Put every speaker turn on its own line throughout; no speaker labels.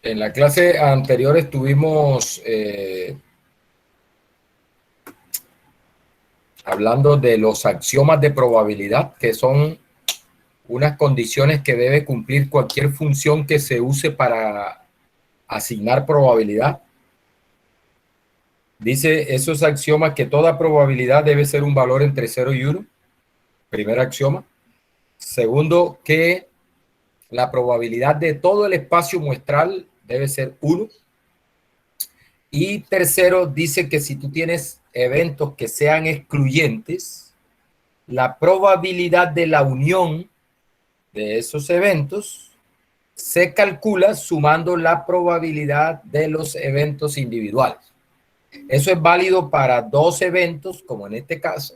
En la clase anterior estuvimos hablando de los axiomas de probabilidad, que son unas condiciones que debe cumplir cualquier función que se use para asignar probabilidad. Dice esos axiomas que toda probabilidad debe ser un valor entre 0 y 1. Primer axioma. Segundo, que la probabilidad de todo el espacio muestral debe ser 1. Y tercero, dice que si tú tienes eventos que sean excluyentes, la probabilidad de la unión de esos eventos se calcula sumando la probabilidad de los eventos individuales. Eso es válido para dos eventos, como en este caso.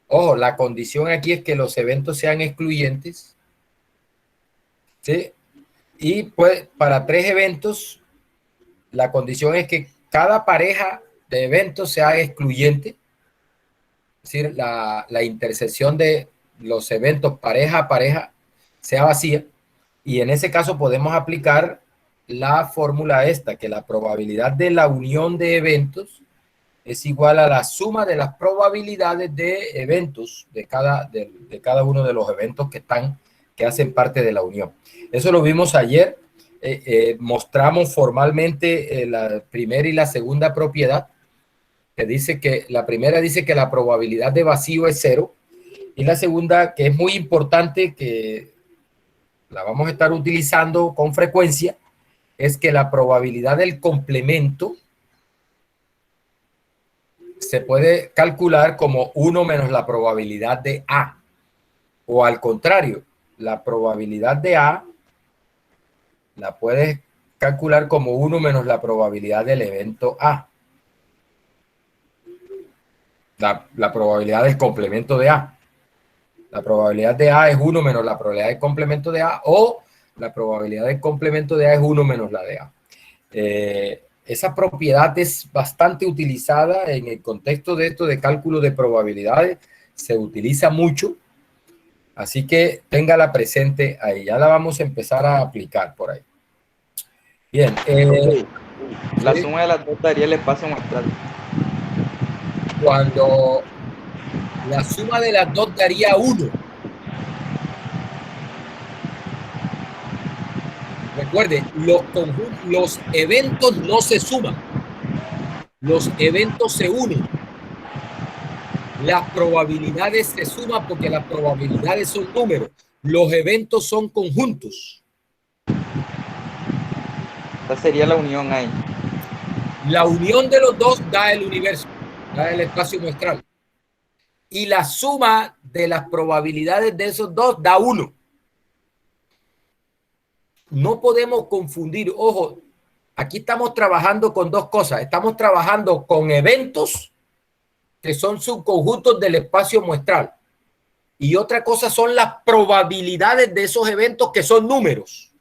Ojo, la condición aquí es que los eventos sean excluyentes, ¿sí? Y pues para tres eventos, la condición es que cada pareja de eventos sea excluyente, es decir, la intersección de los eventos pareja a pareja sea vacía, y en ese caso podemos aplicar la fórmula esta, que la probabilidad de la unión de eventos es igual a la suma de las probabilidades de eventos de cada uno de los eventos que hacen parte de la unión. Eso lo vimos ayer. Mostramos formalmente la primera y la segunda propiedad, que dice que la primera dice que la probabilidad de vacío es 0, y la segunda, que es muy importante, que la vamos a estar utilizando con frecuencia, es que la probabilidad del complemento se puede calcular como 1 menos la probabilidad de A. O al contrario, la probabilidad de A la puedes calcular como 1 menos la probabilidad del evento A. La probabilidad del complemento de A. La probabilidad de A es 1 menos la probabilidad del complemento de A, o la probabilidad del complemento de A es 1 menos la de A. Esa propiedad es bastante utilizada en el contexto de esto de cálculo de probabilidades. Se utiliza mucho, así que téngala presente ahí. Ya la vamos a empezar a aplicar por ahí. Bien.
La
¿Sí?
suma de las dos daría el espacio muestral.
Cuando la suma de las dos daría 1. Recuerde, los eventos no se suman. Los eventos se unen. Las probabilidades se suman porque las probabilidades son números. Los eventos son conjuntos.
Esta sería la unión ahí.
La unión de los dos da el universo, da el espacio muestral. Y la suma de las probabilidades de esos dos da 1. No podemos confundir, ojo, aquí estamos trabajando con dos cosas. Estamos trabajando con eventos que son subconjuntos del espacio muestral. Y otra cosa son las probabilidades de esos eventos que son números.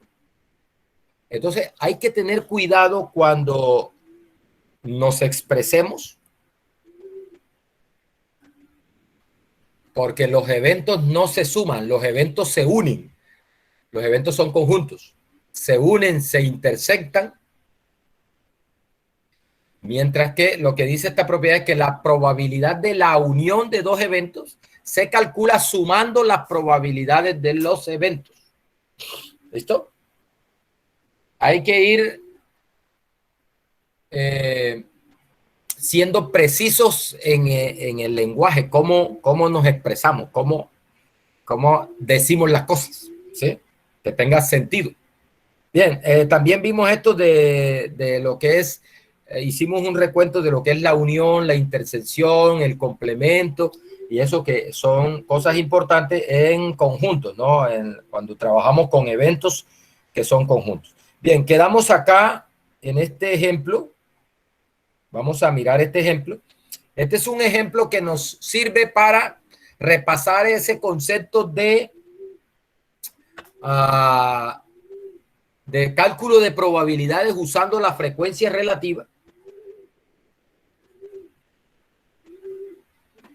Entonces hay que tener cuidado cuando nos expresemos, porque los eventos no se suman, los eventos se unen. Los eventos son conjuntos. Se unen, se intersectan. Mientras que lo que dice esta propiedad es que la probabilidad de la unión de dos eventos se calcula sumando las probabilidades de los eventos. ¿Listo? Hay que ir siendo precisos en el lenguaje, cómo nos expresamos, cómo decimos las cosas, ¿sí? Que tenga sentido. Bien, también vimos esto de lo que es, hicimos un recuento de lo que es la unión, la intersección, el complemento, y eso que son cosas importantes en conjuntos, ¿no? Cuando trabajamos con eventos que son conjuntos. Bien, quedamos acá en este ejemplo. Vamos a mirar este ejemplo. Este es un ejemplo que nos sirve para repasar ese concepto de cálculo de probabilidades usando la frecuencia relativa.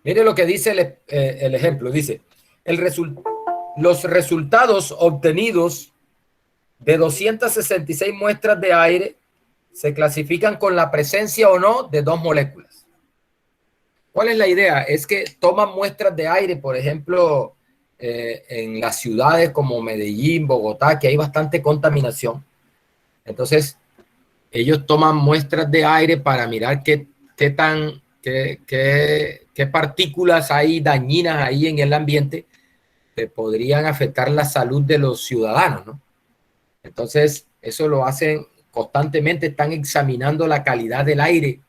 Mire lo que dice el ejemplo. Dice, los resultados obtenidos de 266 muestras de aire se clasifican con la presencia o no de dos moléculas. ¿Cuál es la idea? Es que toman muestras de aire, por ejemplo, en las ciudades como Medellín, Bogotá, que hay bastante contaminación. Entonces, ellos toman muestras de aire para mirar qué partículas hay dañinas ahí en el ambiente que podrían afectar la salud de los ciudadanos, ¿no? Entonces, eso lo hacen constantemente, están examinando la calidad del aire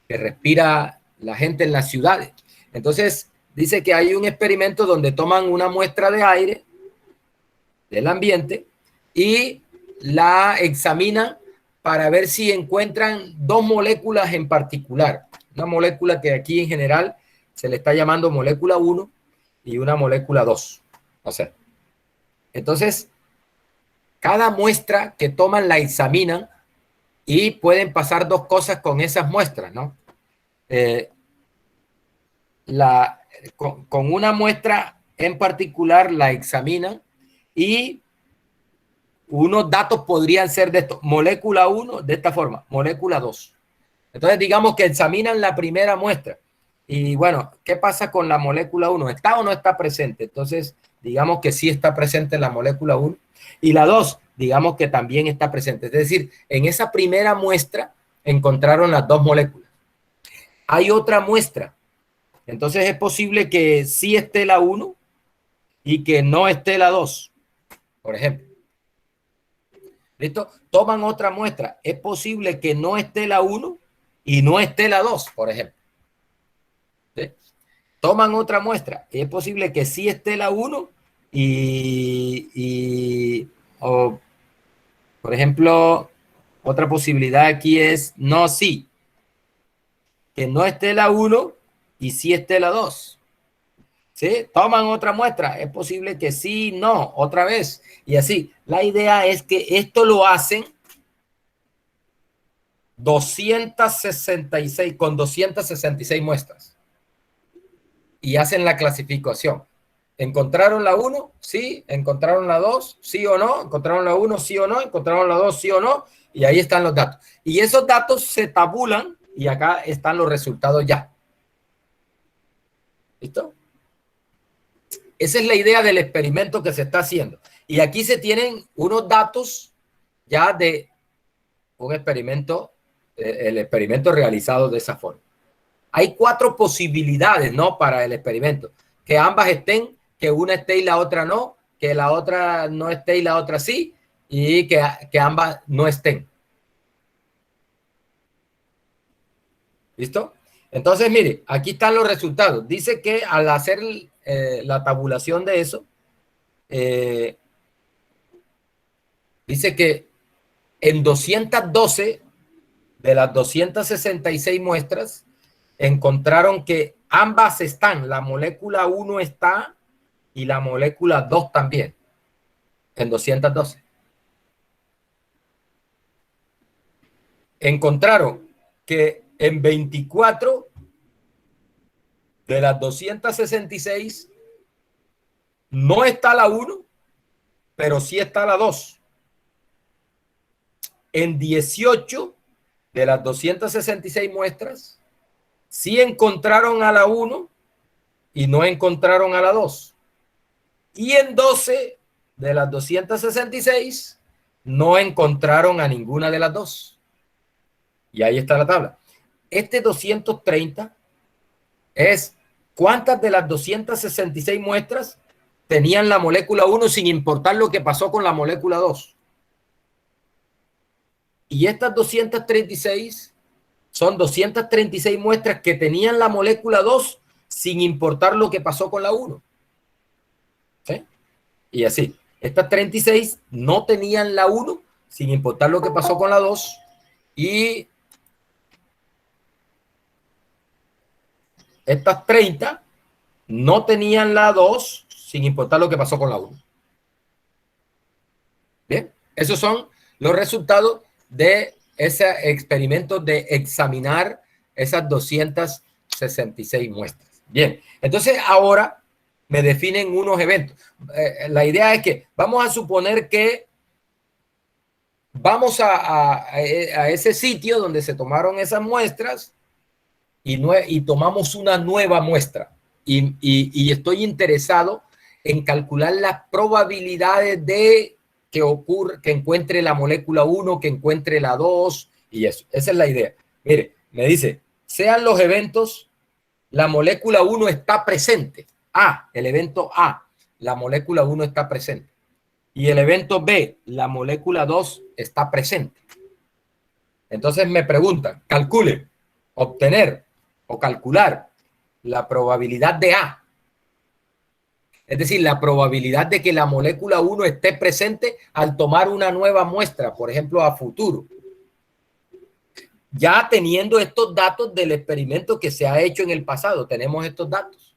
que respira la gente en las ciudades. Entonces, dice que hay un experimento donde toman una muestra de aire del ambiente y la examinan para ver si encuentran dos moléculas en particular. Una molécula que aquí en general se le está llamando molécula 1 y una molécula 2. O sea, entonces, cada muestra que toman la examinan y pueden pasar dos cosas con esas muestras, ¿no? Con una muestra en particular la examinan y unos datos podrían ser de esto, molécula 1 de esta forma, molécula 2. Entonces digamos que examinan la primera muestra y bueno, ¿qué pasa con la molécula 1? ¿Está o no está presente? Entonces digamos que sí está presente la molécula 1 y la 2 digamos que también está presente. Es decir, en esa primera muestra encontraron las dos moléculas. Hay otra muestra. Entonces es posible que sí esté la 1 y que no esté la 2, por ejemplo. ¿Listo? Toman otra muestra. Es posible que no esté la 1 y no esté la 2, por ejemplo. ¿Sí? Toman otra muestra. Es posible que sí esté la 1 o, por ejemplo, otra posibilidad aquí es no, sí. Que no esté la 1 y sí esté la 2. ¿Sí? Toman otra muestra, es posible que sí, no, otra vez, y así. La idea es que esto lo hacen 266 muestras y hacen la clasificación. ¿Encontraron la 1? Sí. ¿Encontraron la 2? Sí o no. ¿Encontraron la 1? Sí o no. ¿Encontraron la 2? Sí o no. Y ahí están los datos. Y esos datos se tabulan y acá están los resultados ya. ¿Listo? Esa es la idea del experimento que se está haciendo. Y aquí se tienen unos datos ya de un experimento, el experimento realizado de esa forma. Hay 4 posibilidades, ¿no? Para el experimento. Que ambas estén, que una esté y la otra no, que la otra no esté y la otra sí, y que ambas no estén. ¿Listo? Entonces, mire, aquí están los resultados. Dice que al hacer la tabulación de eso, dice que en 212 de las 266 muestras encontraron que ambas están, la molécula 1 está y la molécula 2 también, en 212. Encontraron que en 24 de las 266 no está la 1, pero sí está la 2. En 18 de las 266 muestras, sí encontraron a la 1 y no encontraron a la 2. Y en 12 de las 266 no encontraron a ninguna de las 2. Y ahí está la tabla. Este 230 es cuántas de las 266 muestras tenían la molécula 1 sin importar lo que pasó con la molécula 2. Y estas 236 son 236 muestras que tenían la molécula 2 sin importar lo que pasó con la 1. ¿Sí? Y así. Estas 36 no tenían la 1 sin importar lo que pasó con la 2. Y estas 30 no tenían la 2 sin importar lo que pasó con la 1. Bien, esos son los resultados de ese experimento de examinar esas 266 muestras. Bien, entonces ahora me definen unos eventos. La idea es que vamos a suponer que vamos a ese sitio donde se tomaron esas muestras y tomamos una nueva muestra. Y estoy interesado en calcular las probabilidades de que ocurra, que encuentre la molécula 1, que encuentre la 2 y eso. Esa es la idea. Mire, me dice, sean los eventos, la molécula 1 está presente. A, el evento A, la molécula 1 está presente. Y el evento B, la molécula 2 está presente. Entonces me preguntan, calcule, obtener o calcular la probabilidad de A. Es decir, la probabilidad de que la molécula 1 esté presente al tomar una nueva muestra, por ejemplo, a futuro. Ya teniendo estos datos del experimento que se ha hecho en el pasado, tenemos estos datos.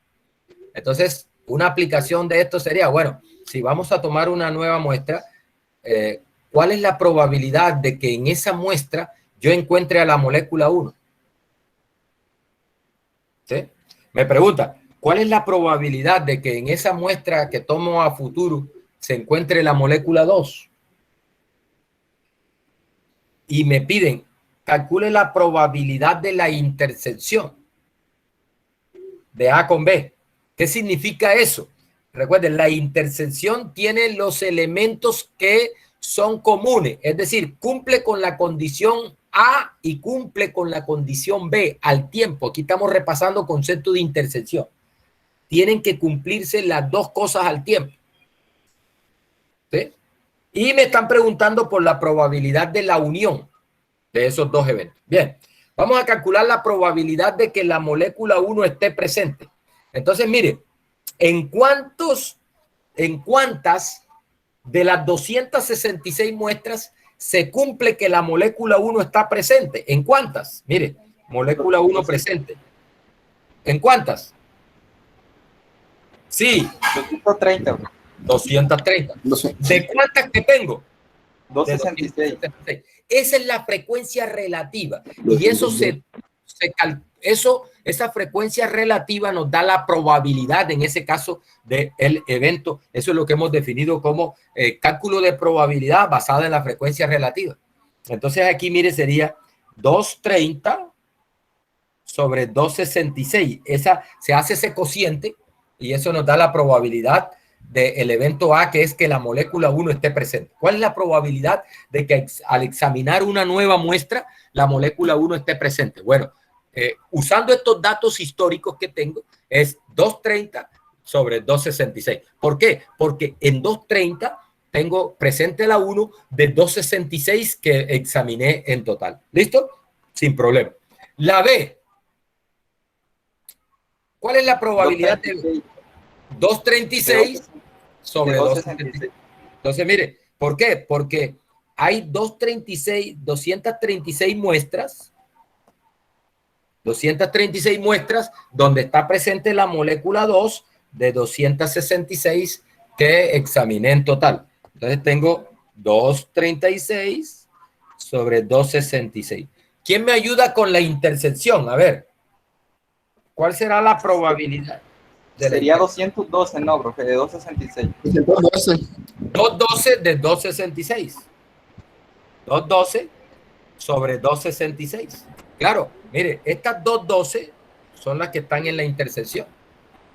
Entonces, una aplicación de esto sería, bueno, si vamos a tomar una nueva muestra, ¿cuál es la probabilidad de que en esa muestra yo encuentre a la molécula 1? ¿Sí? Me pregunta, ¿cuál es la probabilidad de que en esa muestra que tomo a futuro se encuentre la molécula 2? Y me piden, calcule la probabilidad de la intersección de A con B. ¿Qué significa eso? Recuerden, la intersección tiene los elementos que son comunes, es decir, cumple con la condición A y cumple con la condición B al tiempo. Aquí estamos repasando concepto de intersección. Tienen que cumplirse las dos cosas al tiempo. ¿Sí? Y me están preguntando por la probabilidad de la unión de esos dos eventos. Bien, vamos a calcular la probabilidad de que la molécula 1 esté presente. Entonces, mire, ¿en cuántas de las 266 muestras se cumple que la molécula 1 está presente? ¿En cuántas? Mire, molécula 1 presente. ¿En cuántas? Sí,
230,
230. ¿De cuántas que tengo? De
266.
266. Esa es la frecuencia relativa. Y eso esa frecuencia relativa nos da la probabilidad, en ese caso, del evento. Eso es lo que hemos definido como cálculo de probabilidad basada en la frecuencia relativa. Entonces aquí, mire, sería 230 sobre 266. Esa, se hace ese cociente y eso nos da la probabilidad del evento A, que es que la molécula 1 esté presente. ¿Cuál es la probabilidad de que al examinar una nueva muestra, la molécula 1 esté presente? Bueno, usando estos datos históricos que tengo, es 230 sobre 266. ¿Por qué? Porque en 230 tengo presente la 1 de 266 que examiné en total. ¿Listo? Sin problema. La B, ¿cuál es la probabilidad de 236 sobre 266? Entonces, mire, ¿por qué? Porque hay 236 muestras, 236 muestras donde está presente la molécula 2 de 266 que examiné en total. Entonces tengo 236 sobre 266. ¿Quién me ayuda con la intersección? A ver, ¿cuál será la probabilidad de la
Sería
intersección?
212, no, profe, de 266.
212 de 266. 212 sobre 266. Claro, mire, estas 212 son las que están en la intersección.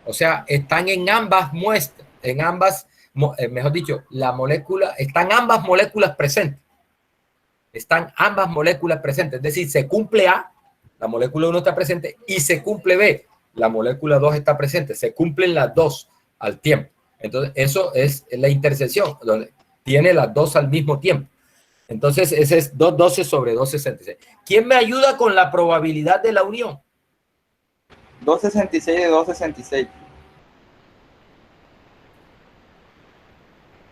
O sea, están en ambas muestras, en ambas, mejor dicho, la molécula, están ambas moléculas presentes. Están ambas moléculas presentes. Es decir, se cumple A, la molécula 1 está presente, y se cumple B, la molécula 2 está presente. Se cumplen las dos al tiempo. Entonces, eso es la intersección, donde tiene las dos al mismo tiempo. Entonces, ese es 212 sobre 266. ¿Quién me ayuda con la probabilidad de la unión?
266 de 266.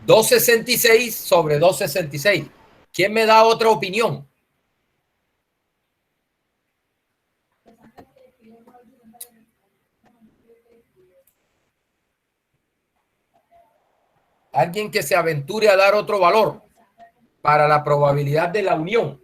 266 sobre 266. ¿Quién me da otra opinión? Alguien que se aventure a dar otro valor para la probabilidad de la unión.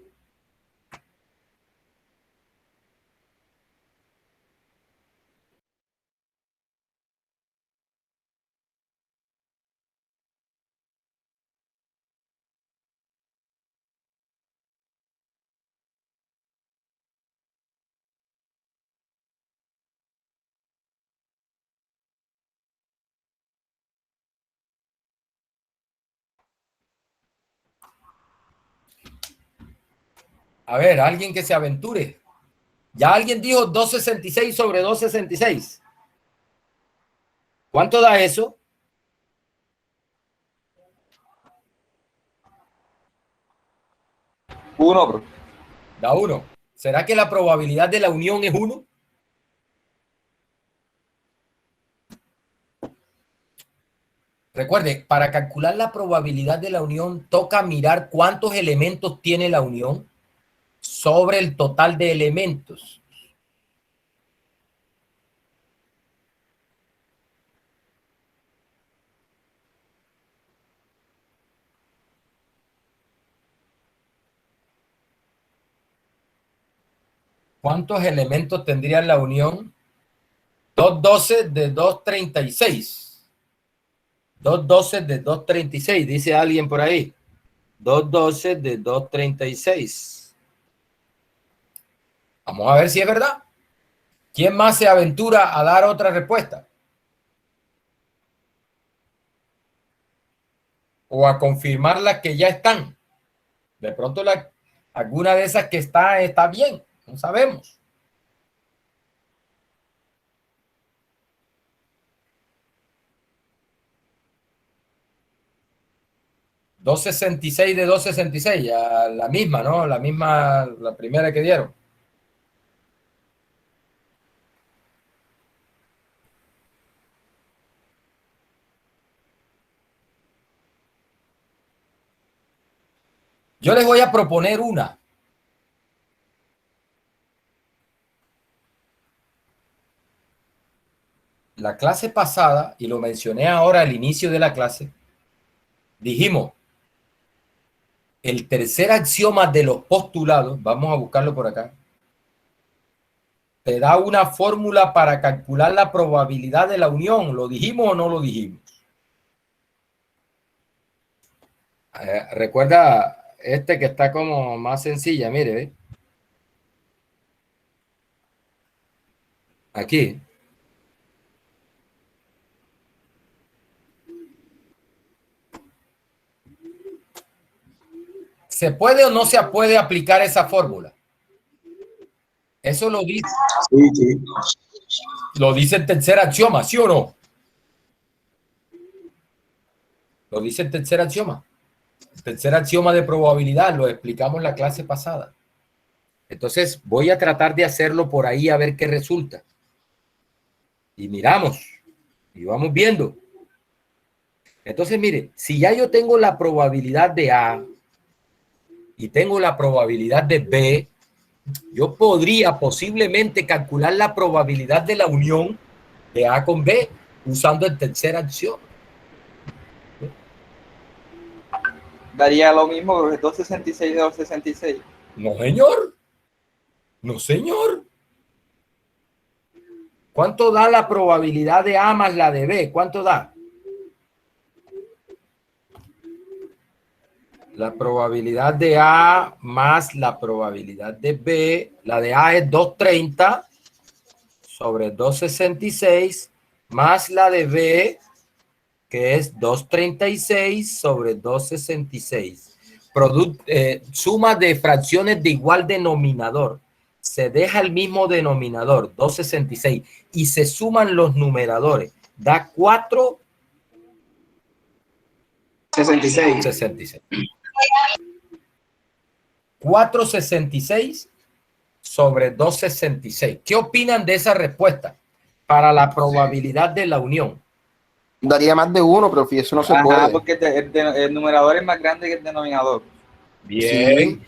A ver, alguien que se aventure. Ya alguien dijo 266 sobre 266. ¿Cuánto da eso?
Uno, profe.
Da 1. ¿Será que la probabilidad de la unión es 1? Recuerde, para calcular la probabilidad de la unión, toca mirar cuántos elementos tiene la unión sobre el total de elementos. ¿Cuántos elementos tendría la unión? 2 doces de 236. 2 doces de 236, dice alguien por ahí. 2 doces de 236. Vamos a ver si es verdad. ¿Quién más se aventura a dar otra respuesta? O a confirmar las que ya están. De pronto alguna de esas que está bien. No sabemos. $2.66 de 2.66, ya la misma, ¿no? La misma, la primera que dieron. Yo les voy a proponer una. La clase pasada, y lo mencioné ahora al inicio de la clase, dijimos, el tercer axioma de los postulados, vamos a buscarlo por acá, te da una fórmula para calcular la probabilidad de la unión. ¿Lo dijimos o no lo dijimos? Recuerda este que está como más sencilla, mire, ¿ve? Aquí. ¿Se puede o no se puede aplicar esa fórmula? Eso lo dice el tercer axioma, ¿sí o no? Lo dice el tercer axioma. El tercer axioma de probabilidad lo explicamos en la clase pasada. Entonces voy a tratar de hacerlo por ahí a ver qué resulta. Y miramos, y vamos viendo. Entonces, mire, si ya yo tengo la probabilidad de A y tengo la probabilidad de B, yo podría posiblemente calcular la probabilidad de la unión de A con B usando el tercer axioma.
Daría lo mismo, profe. 266 de 266.
No, señor. No, señor. ¿Cuánto da la probabilidad de A más la de B? ¿Cuánto da? La probabilidad de A más la probabilidad de B. La de A es 230 sobre 266 más la de B, que es 236 sobre 266. Suma de fracciones de igual denominador. Se deja el mismo denominador, 266, y se suman los numeradores. Da 466. 466 sobre 266. ¿Qué opinan de esa respuesta para la probabilidad de la unión?
Daría más de uno, profe, eso no se
Ajá,
puede.
porque el numerador es más grande que el denominador.
Bien. Sí.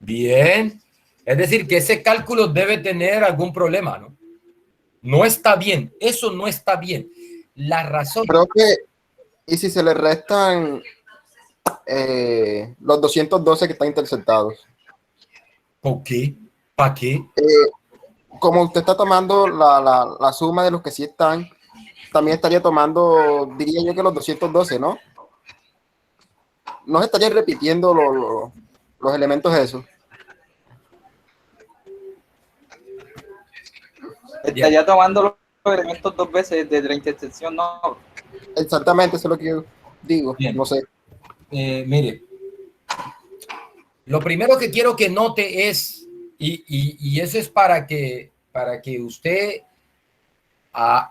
Bien. Es decir, que ese cálculo debe tener algún problema, ¿no? No está bien. Eso no está bien. La razón...
Creo que, y si se le restan los 212 que están interceptados.
¿Por qué? ¿Para qué?
Como usted está tomando la suma de los que sí están, también estaría tomando, diría yo que los 212, ¿no? No se estaría repitiendo los elementos esos.
Estaría tomando los elementos dos veces de la intersección, no.
Exactamente, eso es lo que yo digo.
Bien.
No sé.
Mire, Lo primero que quiero que note es, y eso es para que usted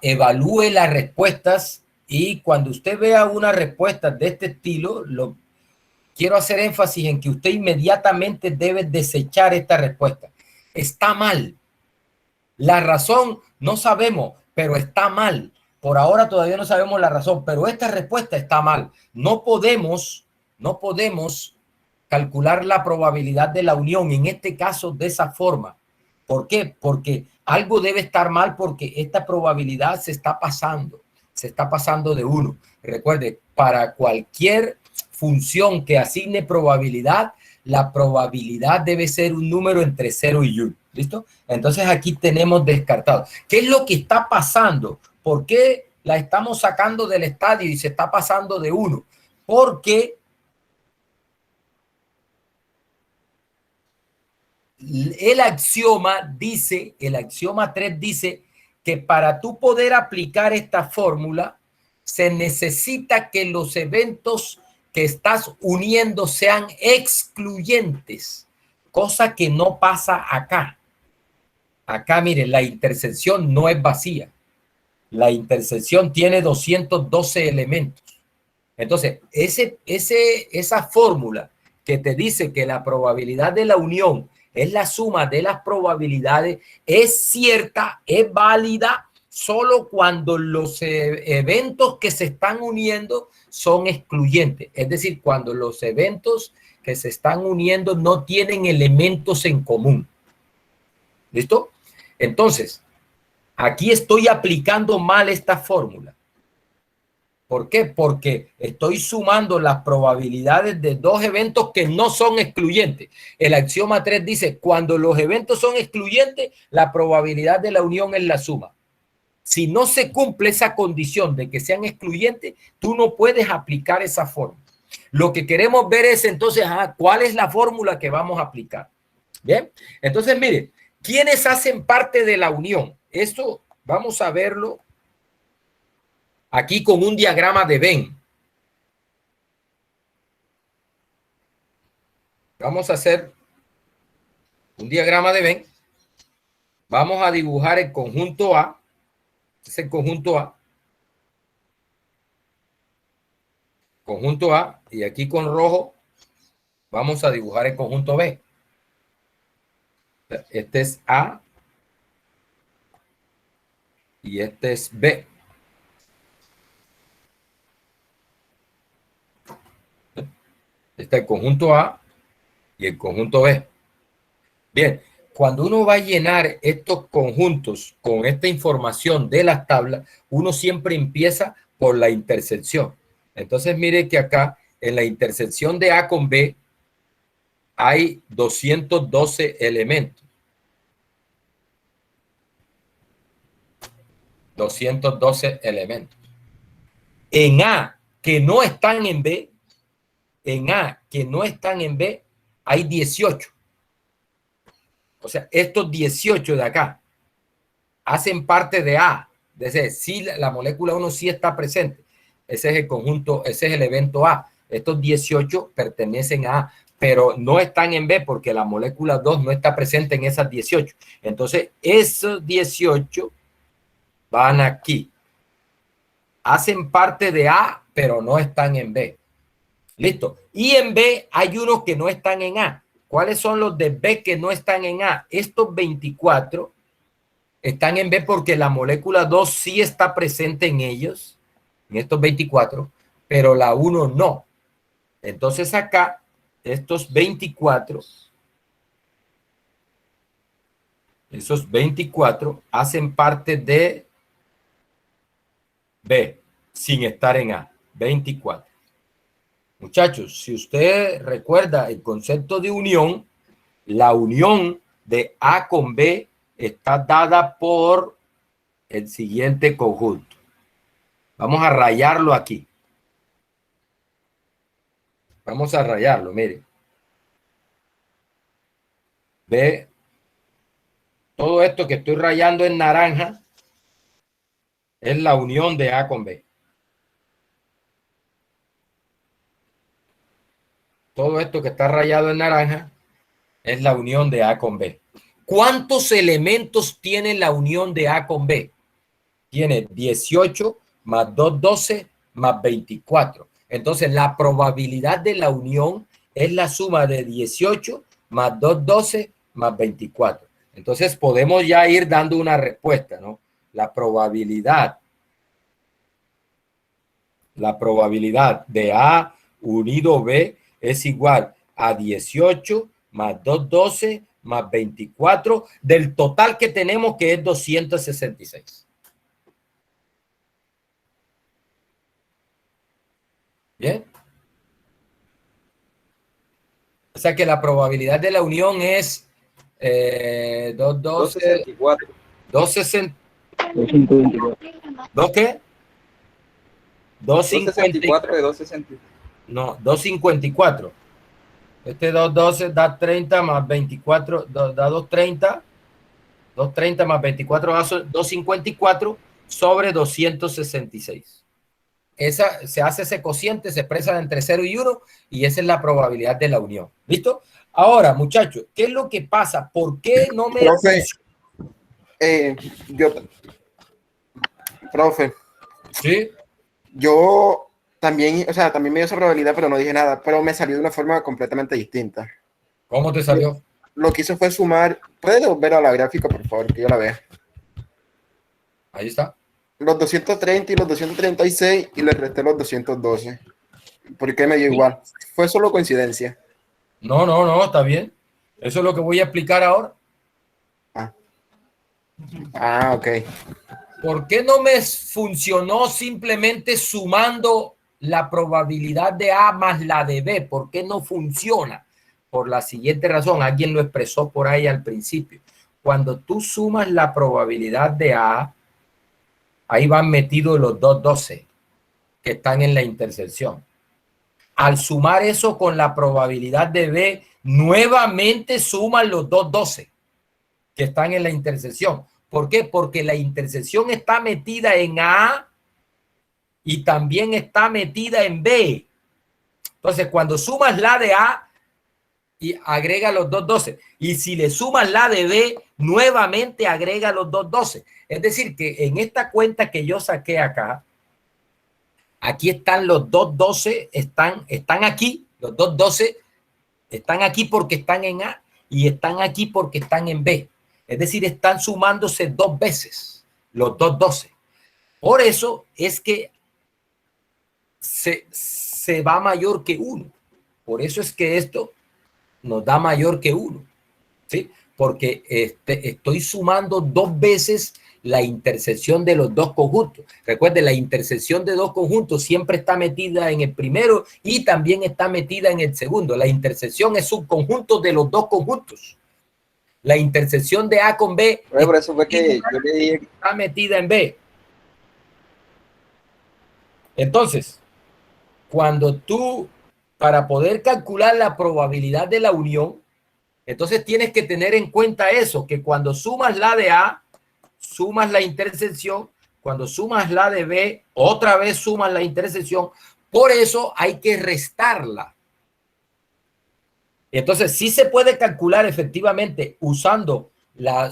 evalúe las respuestas, y cuando usted vea una respuesta de este estilo, quiero hacer énfasis en que usted inmediatamente debe desechar esta respuesta. Está mal. La razón no sabemos, pero está mal. Por ahora todavía no sabemos la razón, pero esta respuesta está mal. No podemos calcular la probabilidad de la unión, en este caso de esa forma. ¿Por qué? Porque algo debe estar mal, porque esta probabilidad se está pasando de 1. Recuerde, para cualquier función que asigne probabilidad, la probabilidad debe ser un número entre 0 y 1. ¿Listo? Entonces aquí tenemos descartado. ¿Qué es lo que está pasando? ¿Por qué la estamos sacando del estadio y se está pasando de 1? Porque el axioma 3 dice que para tú poder aplicar esta fórmula se necesita que los eventos que estás uniendo sean excluyentes, cosa que no pasa acá. Acá, miren, la intersección no es vacía. La intersección tiene 212 elementos. Entonces, esa fórmula que te dice que la probabilidad de la unión es la suma de las probabilidades, es cierta, es válida, solo cuando los eventos que se están uniendo son excluyentes. Es decir, cuando los eventos que se están uniendo no tienen elementos en común. ¿Listo? Entonces, aquí estoy aplicando mal esta fórmula. ¿Por qué? Porque estoy sumando las probabilidades de dos eventos que no son excluyentes. El axioma 3 dice, cuando los eventos son excluyentes, la probabilidad de la unión es la suma. Si no se cumple esa condición de que sean excluyentes, tú no puedes aplicar esa fórmula. Lo que queremos ver es entonces, ¿cuál es la fórmula que vamos a aplicar? Bien, entonces mire, ¿quiénes hacen parte de la unión? Esto vamos a verlo aquí con un diagrama de Venn. Vamos a hacer un diagrama de Venn. Vamos a dibujar el conjunto A. Es el conjunto A. Conjunto A. Y aquí con rojo vamos a dibujar el conjunto B. Este es A. Y este es B. Este es el conjunto A y el conjunto B. Bien, cuando uno va a llenar estos conjuntos con esta información de las tablas, uno siempre empieza por la intersección. Entonces, mire que acá en la intersección de A con B hay 212 elementos. 212 elementos. En A, que no están en B, hay 18. O sea, estos 18 de acá hacen parte de A. Es decir, sí, la molécula 1 sí está presente. Ese es el conjunto, ese es el evento A. Estos 18 pertenecen a A, pero no están en B porque la molécula 2 no está presente en esas 18. Entonces, esos 18 van aquí. Hacen parte de A, pero no están en B. Listo. Y en B hay unos que no están en A. ¿Cuáles son los de B que no están en A? Estos 24 están en B porque la molécula 2 sí está presente en ellos, en estos 24, pero la 1 no. Entonces acá, estos 24, esos 24 hacen parte de B, sin estar en A. 24. Muchachos, si usted recuerda el concepto de unión, la unión de A con B está dada por el siguiente conjunto. Vamos a rayarlo aquí. Vamos a rayarlo, mire. Ve, todo esto que estoy rayando en naranja es la unión de A con B. todo esto que está rayado en naranja, es la unión de A con B. ¿Cuántos elementos tiene la unión de A con B? Tiene 18 más 2, 12 más 24. Entonces, la probabilidad de la unión es la suma de 18 más 2, 12 más 24. Entonces, podemos ya ir dando una respuesta, ¿no? La probabilidad de A unido B es igual a 18 más 2, 12 más 24 del total que tenemos, que es 266. Bien. O sea que la probabilidad de la unión es
264.
260.
254.
¿2 qué?
264 de 260.
No, 254. Este 212 da 30 más 24, da 230. 230 más 24 da 254 sobre 266. Esa, se hace ese cociente, se expresa entre 0 y 1 y esa es la probabilidad de la unión. ¿Listo? Ahora, muchachos, ¿qué es lo que pasa? ¿Por qué no me...
Profe,
¿Sí?
yo también, o sea, también me dio esa probabilidad, pero no dije nada, pero me salió de una forma completamente distinta.
¿Cómo te salió?
Lo que hice fue sumar, ¿puedes volver a la gráfica, por favor, que yo la vea?
Ahí está.
Los 230 y los 236 y le resté los 212. ¿Por qué me dio igual? Fue solo coincidencia.
No, está bien. Eso es lo que voy a explicar ahora.
Ok.
¿Por qué no me funcionó simplemente sumando la probabilidad de A más la de B? ¿Por qué no funciona? Por la siguiente razón, alguien lo expresó por ahí al principio. Cuando tú sumas la probabilidad de A, ahí van metidos los 212 que están en la intersección. Al sumar eso con la probabilidad de B, nuevamente suman los 212 que están en la intersección. ¿Por qué? Porque la intersección está metida en A y también está metida en B. Entonces, cuando sumas la de A y agrega los 212, y si le sumas la de B, nuevamente agrega los 212. Es decir, que en esta cuenta que yo saqué acá, aquí están los 212, están aquí, los 212 están aquí porque están en A y están aquí porque están en B. Es decir, están sumándose dos veces los 212. Por eso es que se va mayor que 1. Por eso es que esto nos da mayor que 1. ¿Sí? Porque estoy sumando dos veces la intersección de los dos conjuntos. Recuerden, la intersección de dos conjuntos siempre está metida en el primero y también está metida en el segundo. La intersección es un conjunto de los dos conjuntos. La intersección de A con B
Por eso fue que yo le dije que
está metida en B. Entonces, cuando tú, para poder calcular la probabilidad de la unión, entonces tienes que tener en cuenta eso, que cuando sumas la de A, sumas la intersección, cuando sumas la de B, otra vez sumas la intersección, por eso hay que restarla. Entonces sí se puede calcular efectivamente usando la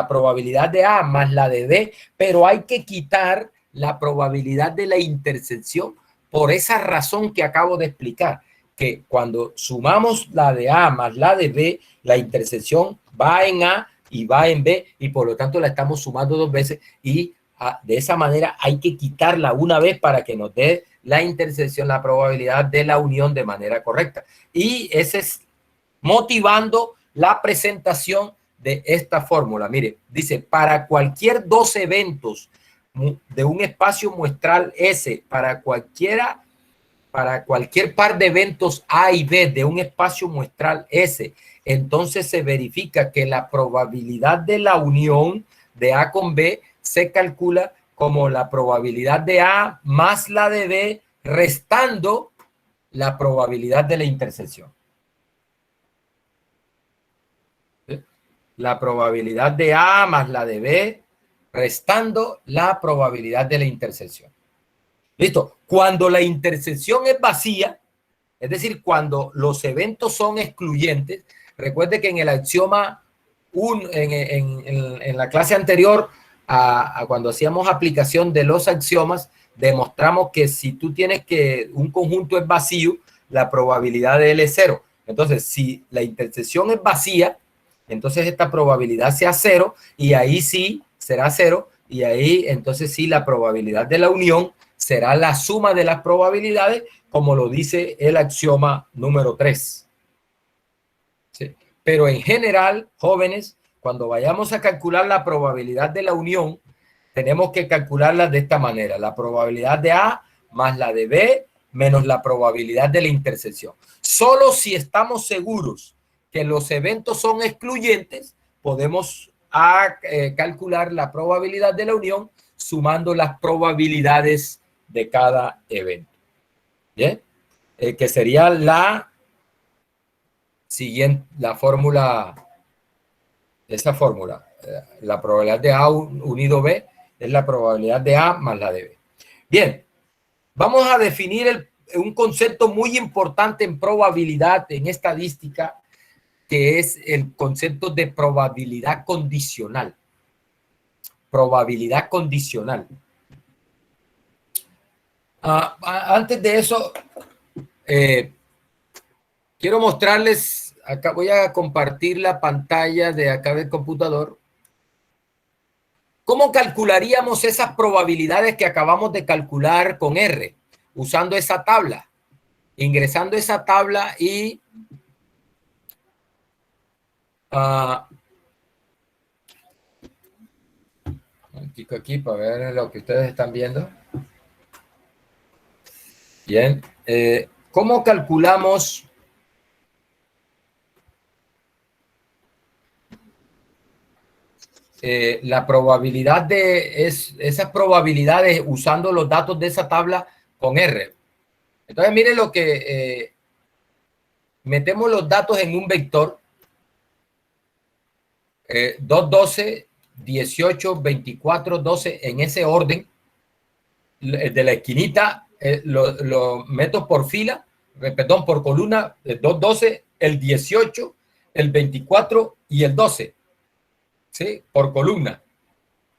probabilidad de A más la de B, pero hay que quitar la probabilidad de la intersección por esa razón que acabo de explicar, que cuando sumamos la de A más la de B, la intersección va en A y va en B y por lo tanto la estamos sumando dos veces y de esa manera hay que quitarla una vez para que nos dé la intersección, la probabilidad de la unión de manera correcta. Y ese es motivando la presentación de esta fórmula. Mire, dice, para cualquier dos eventos de un espacio muestral S, para cualquier par de eventos A y B de un espacio muestral S, entonces se verifica que la probabilidad de la unión de A con B se calcula como la probabilidad de A más la de B, restando la probabilidad de la intersección. La probabilidad de A más la de B, restando la probabilidad de la intersección. ¿Listo? Cuando la intersección es vacía, Es decir, cuando los eventos son excluyentes. Recuerde que en el axioma en la clase anterior, a cuando hacíamos aplicación de los axiomas, demostramos que si tú tienes que un conjunto es vacío, la probabilidad de él es cero. Entonces, si la intersección es vacía, entonces esta probabilidad sea cero, y ahí sí será cero, y ahí entonces sí la probabilidad de la unión será la suma de las probabilidades, como lo dice el axioma número 3. ¿Sí? Pero en general, jóvenes, cuando vayamos a calcular la probabilidad de la unión, tenemos que calcularla de esta manera: la probabilidad de A más la de B menos la probabilidad de la intersección. Solo si estamos seguros que los eventos son excluyentes, podemos calcular la probabilidad de la unión sumando las probabilidades de cada evento. ¿Bien? Que sería la siguiente, la fórmula, esa fórmula, la probabilidad de A unido B es la probabilidad de A más la de B. Bien, vamos a definir un concepto muy importante en probabilidad, en estadística, que es el concepto de probabilidad condicional. Probabilidad condicional. Antes de eso, quiero mostrarles, acá voy a compartir la pantalla de acá del computador. ¿Cómo calcularíamos esas probabilidades que acabamos de calcular con R? Usando esa tabla, ingresando esa tabla y aquí para ver lo que ustedes están viendo. Bien, ¿cómo calculamos la probabilidad de esas probabilidades usando los datos de esa tabla con R? Entonces, miren lo que metemos los datos en un vector 2, 12, 18, 24, 12 en ese orden. De la esquinita lo meto por fila, perdón, por columna, el 2, 12, el 18, el 24 y el 12. ¿Sí? Por columna.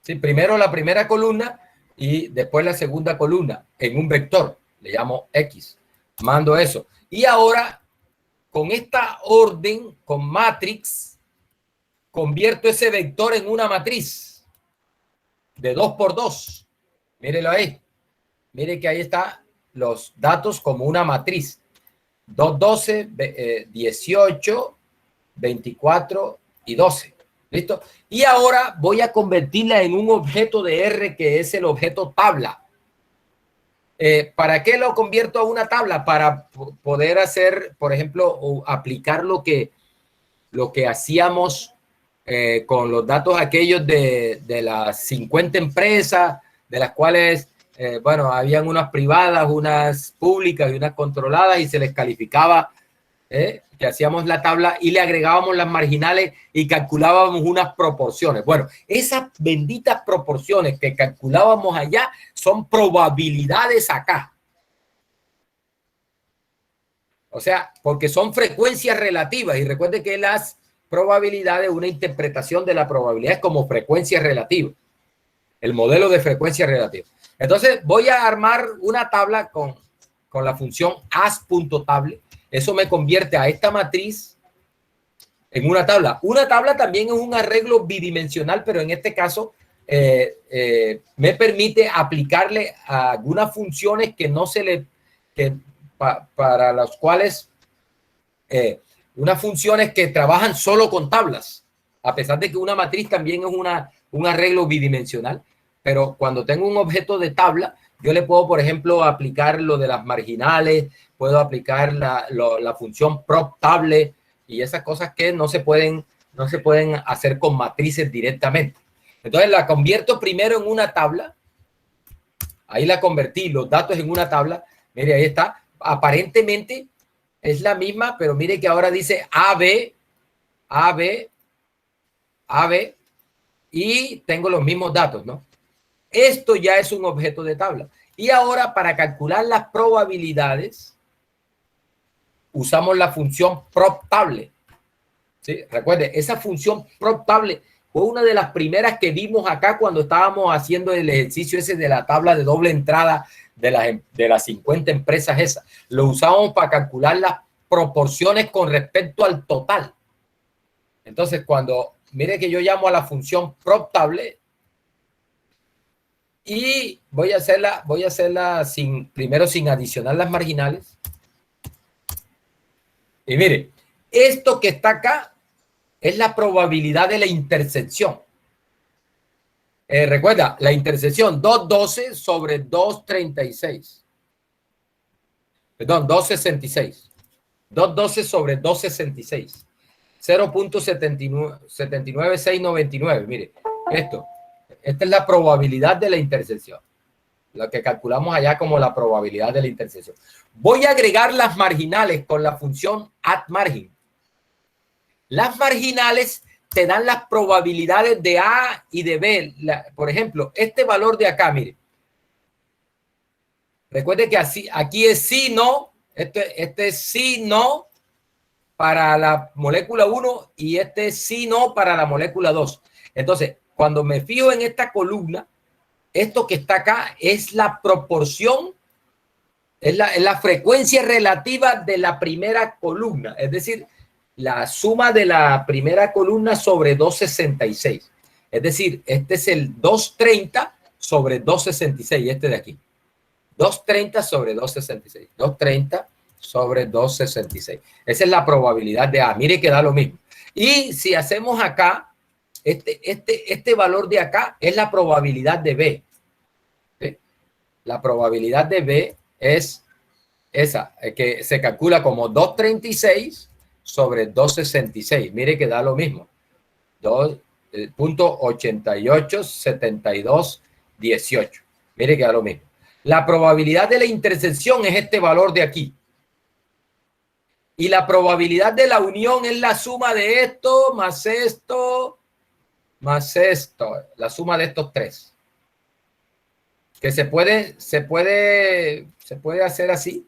¿Sí? Primero la primera columna y después la segunda columna en un vector. Le llamo X. Mando eso. Y ahora, con esta orden, con matrix, convierto ese vector en una matriz de 2 por 2. Mírelo ahí. Mire que ahí está los datos como una matriz. 2, 12, 18, 24 y 12. ¿Listo? Y ahora voy a convertirla en un objeto de R que es el objeto tabla. ¿Para qué lo convierto a una tabla? Para poder hacer, por ejemplo, o aplicar lo que hacíamos con los datos aquellos de las 50 empresas, de las cuales, bueno, habían unas privadas, unas públicas y unas controladas, y se les calificaba, que hacíamos la tabla y le agregábamos las marginales y calculábamos unas proporciones. Bueno, esas benditas proporciones que calculábamos allá son probabilidades acá. O sea, porque son frecuencias relativas, y recuerde que las probabilidades, una interpretación de la probabilidad es como frecuencia relativa, el modelo de frecuencia relativa. Entonces voy a armar una tabla con la función as.table. Eso me convierte a esta matriz en una tabla. Una tabla también es un arreglo bidimensional, pero en este caso me permite aplicarle a algunas funciones que no se le... para las cuales unas funciones que trabajan solo con tablas, a pesar de que una matriz también es un arreglo bidimensional. Pero cuando tengo un objeto de tabla, yo le puedo, por ejemplo, aplicar lo de las marginales, puedo aplicar la función prop table y esas cosas que no se pueden hacer con matrices directamente. Entonces la convierto primero en una tabla. Ahí la convertí, los datos en una tabla. Mire, ahí está. Aparentemente es la misma, pero mire que ahora dice AB, AB, AB, y tengo los mismos datos, ¿no? Esto ya es un objeto de tabla. Y ahora, para calcular las probabilidades, usamos la función proptable. ¿Sí? Recuerde, esa función proptable fue una de las primeras que vimos acá cuando estábamos haciendo el ejercicio ese de la tabla de doble entrada de las 50 empresas esas. Lo usamos para calcular las proporciones con respecto al total. Entonces, cuando, mire que yo llamo a la función proptable y voy a hacerla primero sin adicionar las marginales. Y mire, esto que está acá es la probabilidad de la intersección. Recuerda, la intersección 212 sobre 236. Perdón, 266. 212 sobre 266. 0.79699. Mire, esta es la probabilidad de la intersección. Lo que calculamos allá como la probabilidad de la intersección. Voy a agregar las marginales con la función add_margin. Las marginales te dan las probabilidades de A y de B. Por ejemplo, este valor de acá, mire. Recuerde que aquí es sí, no. Este es sí, no para la molécula 1 y este es sí, no para la molécula 2. Entonces, cuando me fijo en esta columna, esto que está acá es la proporción, es la frecuencia relativa de la primera columna. Es decir, la suma de la primera columna sobre 266. Es decir, este es el 230 sobre 266, este de aquí. 230 sobre 266. 230 sobre 266. Esa es la probabilidad de A. Mire que da lo mismo. Y si hacemos acá, este valor de acá es la probabilidad de B. ¿Sí? La probabilidad de B es esa, que se calcula como 236 sobre 266. Mire que da lo mismo. 2.887218. Mire que da lo mismo. La probabilidad de la intersección es este valor de aquí. Y la probabilidad de la unión es la suma de esto más esto más esto. La suma de estos tres. Que se puede hacer así.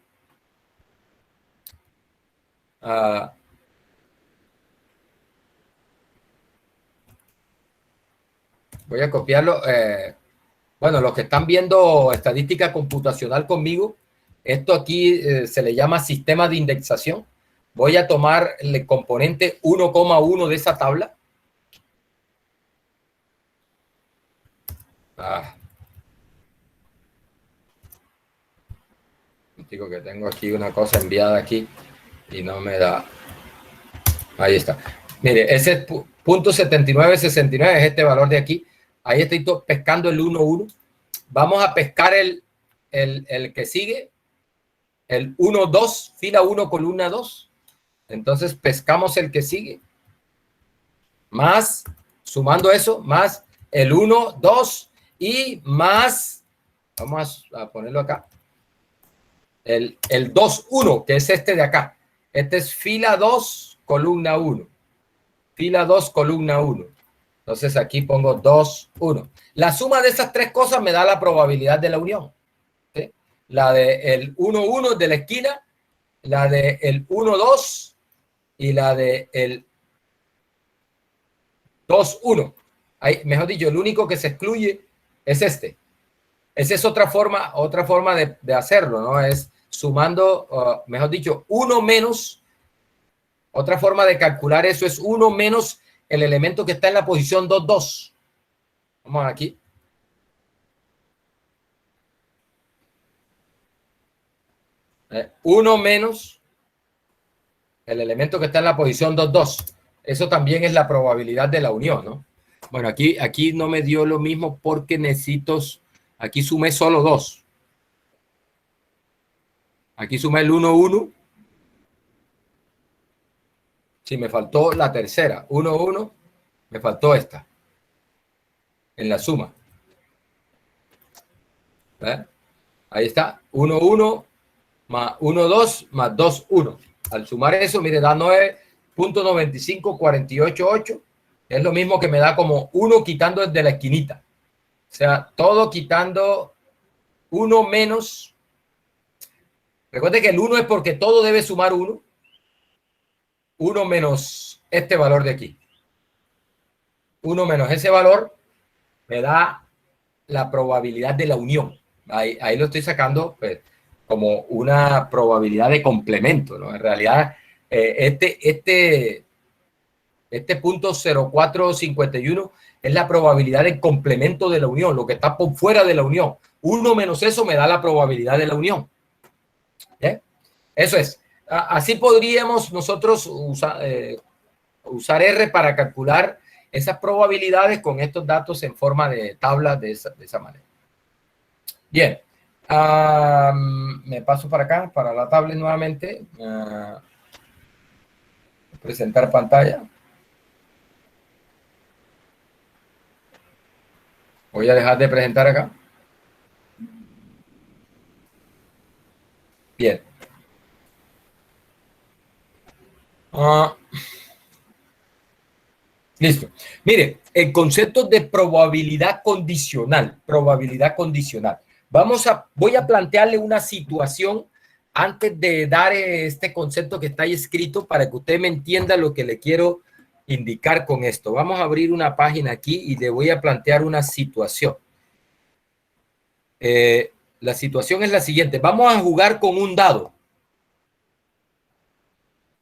Voy a copiarlo. Bueno, los que están viendo estadística computacional conmigo, esto aquí se le llama sistema de indexación. Voy a tomar el componente 1,1 de esa tabla. Digo que tengo aquí una cosa enviada aquí y no me da. Ahí está. Mire, ese punto 7969 es este valor de aquí. Ahí estoy pescando el 1,1. Vamos a pescar el que sigue. El 1,2, fila 1, columna 2. Entonces pescamos el que sigue. Más, sumando eso, más el 1, 2 y más, vamos a ponerlo acá. El 2, 1, que es este de acá. Este es fila 2, columna 1. Fila 2, columna 1. Entonces aquí pongo 2, 1. La suma de esas tres cosas me da la probabilidad de la unión. ¿Sí? La del 1, 1 de la esquina, la del 1, 2 y la del 2, 1. Mejor dicho, el único que se excluye es este. Esa es otra forma de hacerlo, ¿no? Es sumando, mejor dicho, 1 menos. Otra forma de calcular eso es 1 menos el elemento que está en la posición 2, 2. Vamos aquí. 1 menos el elemento que está en la posición 2, 2. Eso también es la probabilidad de la unión, ¿no? Bueno, aquí no me dio lo mismo porque necesito, aquí sumé solo 2. Aquí sumé el 1, 1. Sí, me faltó la tercera. 1, 1. Me faltó esta. En la suma. ¿Ve? Ahí está. 1, 1 más 1, 2 más 2, 1. Al sumar eso, mire, da 9.95488. Es lo mismo que me da como 1 quitando desde la esquinita. O sea, todo quitando 1 menos. Recuerde que el 1 es porque todo debe sumar 1. 1 menos este valor de aquí. 1 menos ese valor me da la probabilidad de la unión. Ahí lo estoy sacando pues, como una probabilidad de complemento, ¿no? En realidad, este punto 0,451 es la probabilidad de complemento de la unión, lo que está por fuera de la unión. 1 menos eso me da la probabilidad de la unión. ¿Eh? Eso es. Así podríamos nosotros usar R para calcular esas probabilidades con estos datos en forma de tabla de esa manera. Bien. Me paso para acá, para la tablet nuevamente. Presentar pantalla. Voy a dejar de presentar acá. Bien. Listo. Mire, el concepto de probabilidad condicional. Probabilidad condicional. Voy a plantearle una situación antes de dar este concepto que está ahí escrito para que usted me entienda lo que le quiero indicar con esto. Vamos a abrir una página aquí y le voy a plantear una situación. La situación es la siguiente. Vamos a jugar con un dado.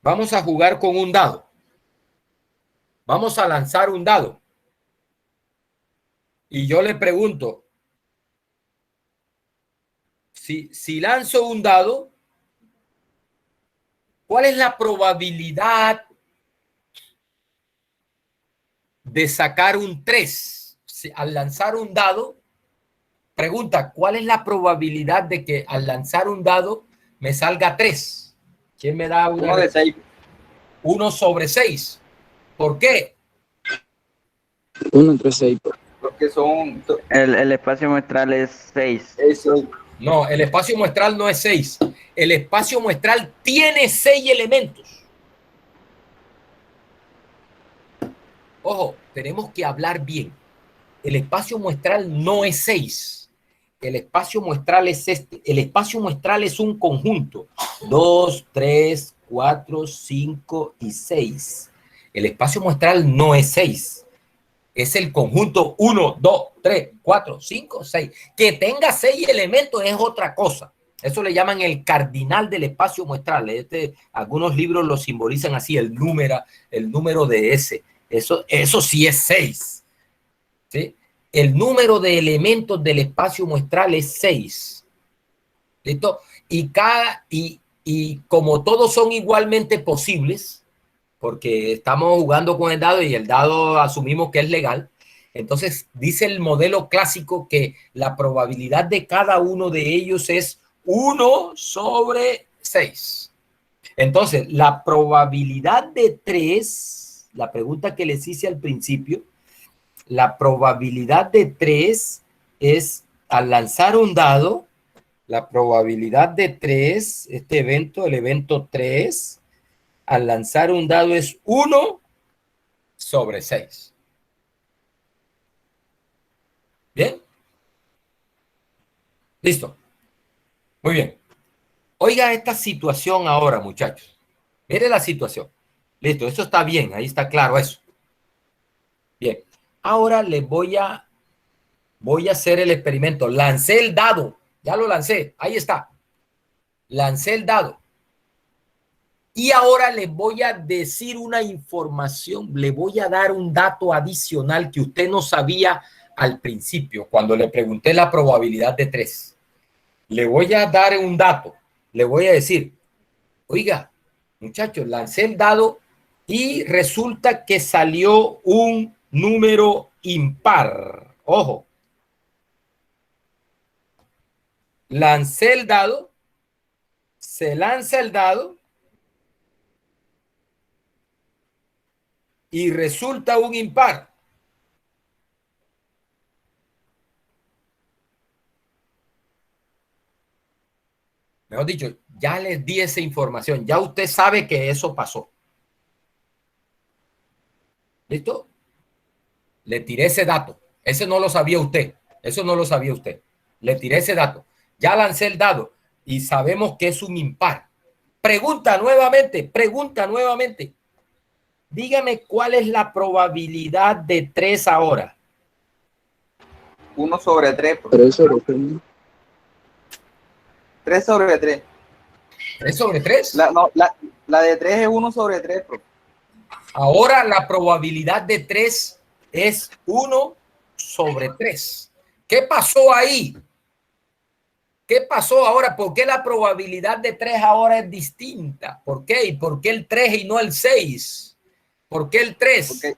Vamos a jugar con un dado. Vamos a lanzar un dado. Y yo le pregunto, si lanzo un dado, ¿cuál es la probabilidad de sacar un 3? Al lanzar un dado, pregunta, ¿cuál es la probabilidad de que al lanzar un dado me salga 3? ¿Quién me da una?
1 de 6.
1 sobre 6. ¿Por qué?
1 entre 6.
Porque son...
El espacio muestral es 6.
Eso.
No, el espacio muestral no es 6. El espacio muestral tiene 6 elementos. Ojo, tenemos que hablar bien. El espacio muestral no es 6. El espacio muestral es este. El espacio muestral es un conjunto. 2, 3, 4, 5 y 6. El espacio muestral no es 6. Es el conjunto 1, 2, 3, 4, 5, 6. Que tenga 6 elementos es otra cosa. Eso le llaman el cardinal del espacio muestral. Algunos libros lo simbolizan así, el número de S. Eso sí es 6. ¿Sí? El número de elementos del espacio muestral es 6. ¿Listo? Y como todos son igualmente posibles, porque estamos jugando con el dado y el dado asumimos que es legal, entonces dice el modelo clásico que la probabilidad de cada uno de ellos es 1 sobre 6. Entonces, la probabilidad de 3, la pregunta que les hice al principio, la probabilidad de 3 es al lanzar un dado, la probabilidad de 3, este evento, el evento 3, al lanzar un dado es 1 sobre 6. ¿Bien? Listo. Muy bien. Oiga esta situación ahora, muchachos. Mire la situación. Listo, eso está bien, ahí está claro eso. Bien. Ahora les voy a hacer el experimento. Lancé el dado. Ya lo lancé. Ahí está. Lancé el dado. Y ahora les voy a decir una información, le voy a dar un dato adicional que usted no sabía al principio, cuando le pregunté la probabilidad de 3. Le voy a dar un dato, le voy a decir, oiga, muchachos, lancé el dado y resulta que salió un número impar. Ojo. Lancé el dado, se lanza el dado, y resulta un impar. Mejor dicho, ya les di esa información. Ya usted sabe que eso pasó. ¿Listo? Le tiré ese dato. Ese no lo sabía usted. Eso no lo sabía usted. Le tiré ese dato. Ya lancé el dado y sabemos que es un impar. Pregunta nuevamente. dígame cuál es la probabilidad de 3 ahora.
1 sobre 3.
3 sobre 3.
3 sobre 3.
¿3 sobre 3?
La de 3 es 1 sobre 3, profe.
Ahora la probabilidad de 3 es 1 sobre 3. ¿Qué pasó ahí? ¿Qué pasó ahora? ¿Por qué la probabilidad de 3 ahora es distinta? ¿Por qué? ¿Y por qué el 3 y no el 6? ¿Por qué el 3?
Porque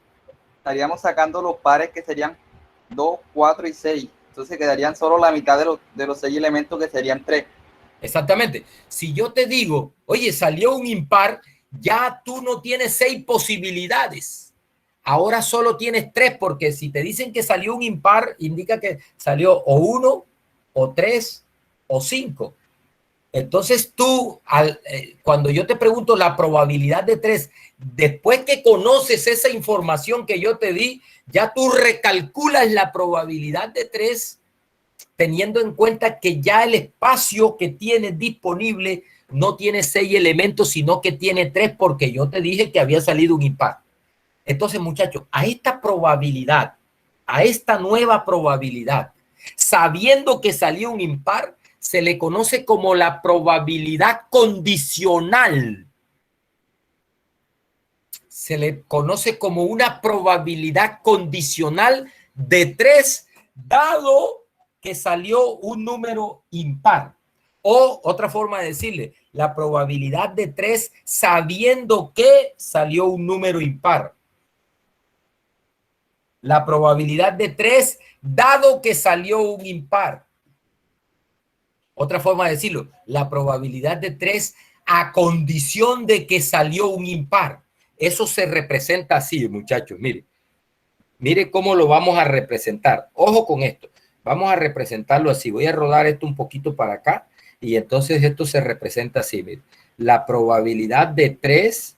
estaríamos sacando los pares que serían 2, 4 y 6. Entonces quedarían solo la mitad de los 6 elementos, que serían 3.
Exactamente. Si yo te digo, oye, salió un impar, ya tú no tienes 6 posibilidades. Ahora solo tienes 3, porque si te dicen que salió un impar, indica que salió o 1, o 3, o 5. Entonces tú, cuando yo te pregunto la probabilidad de 3, después que conoces esa información que yo te di, ya tú recalculas la probabilidad de 3 teniendo en cuenta que ya el espacio que tienes disponible no tiene 6 elementos, sino que tiene 3, porque yo te dije que había salido un impar. Entonces, muchachos, a esta probabilidad, a esta nueva probabilidad, sabiendo que salió un impar, se le conoce como la probabilidad condicional. Se le conoce como una probabilidad condicional de 3, dado que salió un número impar. O otra forma de decirle, la probabilidad de 3 sabiendo que salió un número impar. La probabilidad de 3 dado que salió un impar. Otra forma de decirlo, la probabilidad de 3 a condición de que salió un impar. Eso se representa así, muchachos. Mire, mire cómo lo vamos a representar. Ojo con esto. Vamos a representarlo así. Voy a rodar esto un poquito para acá y entonces esto se representa así. Mire, la probabilidad de 3,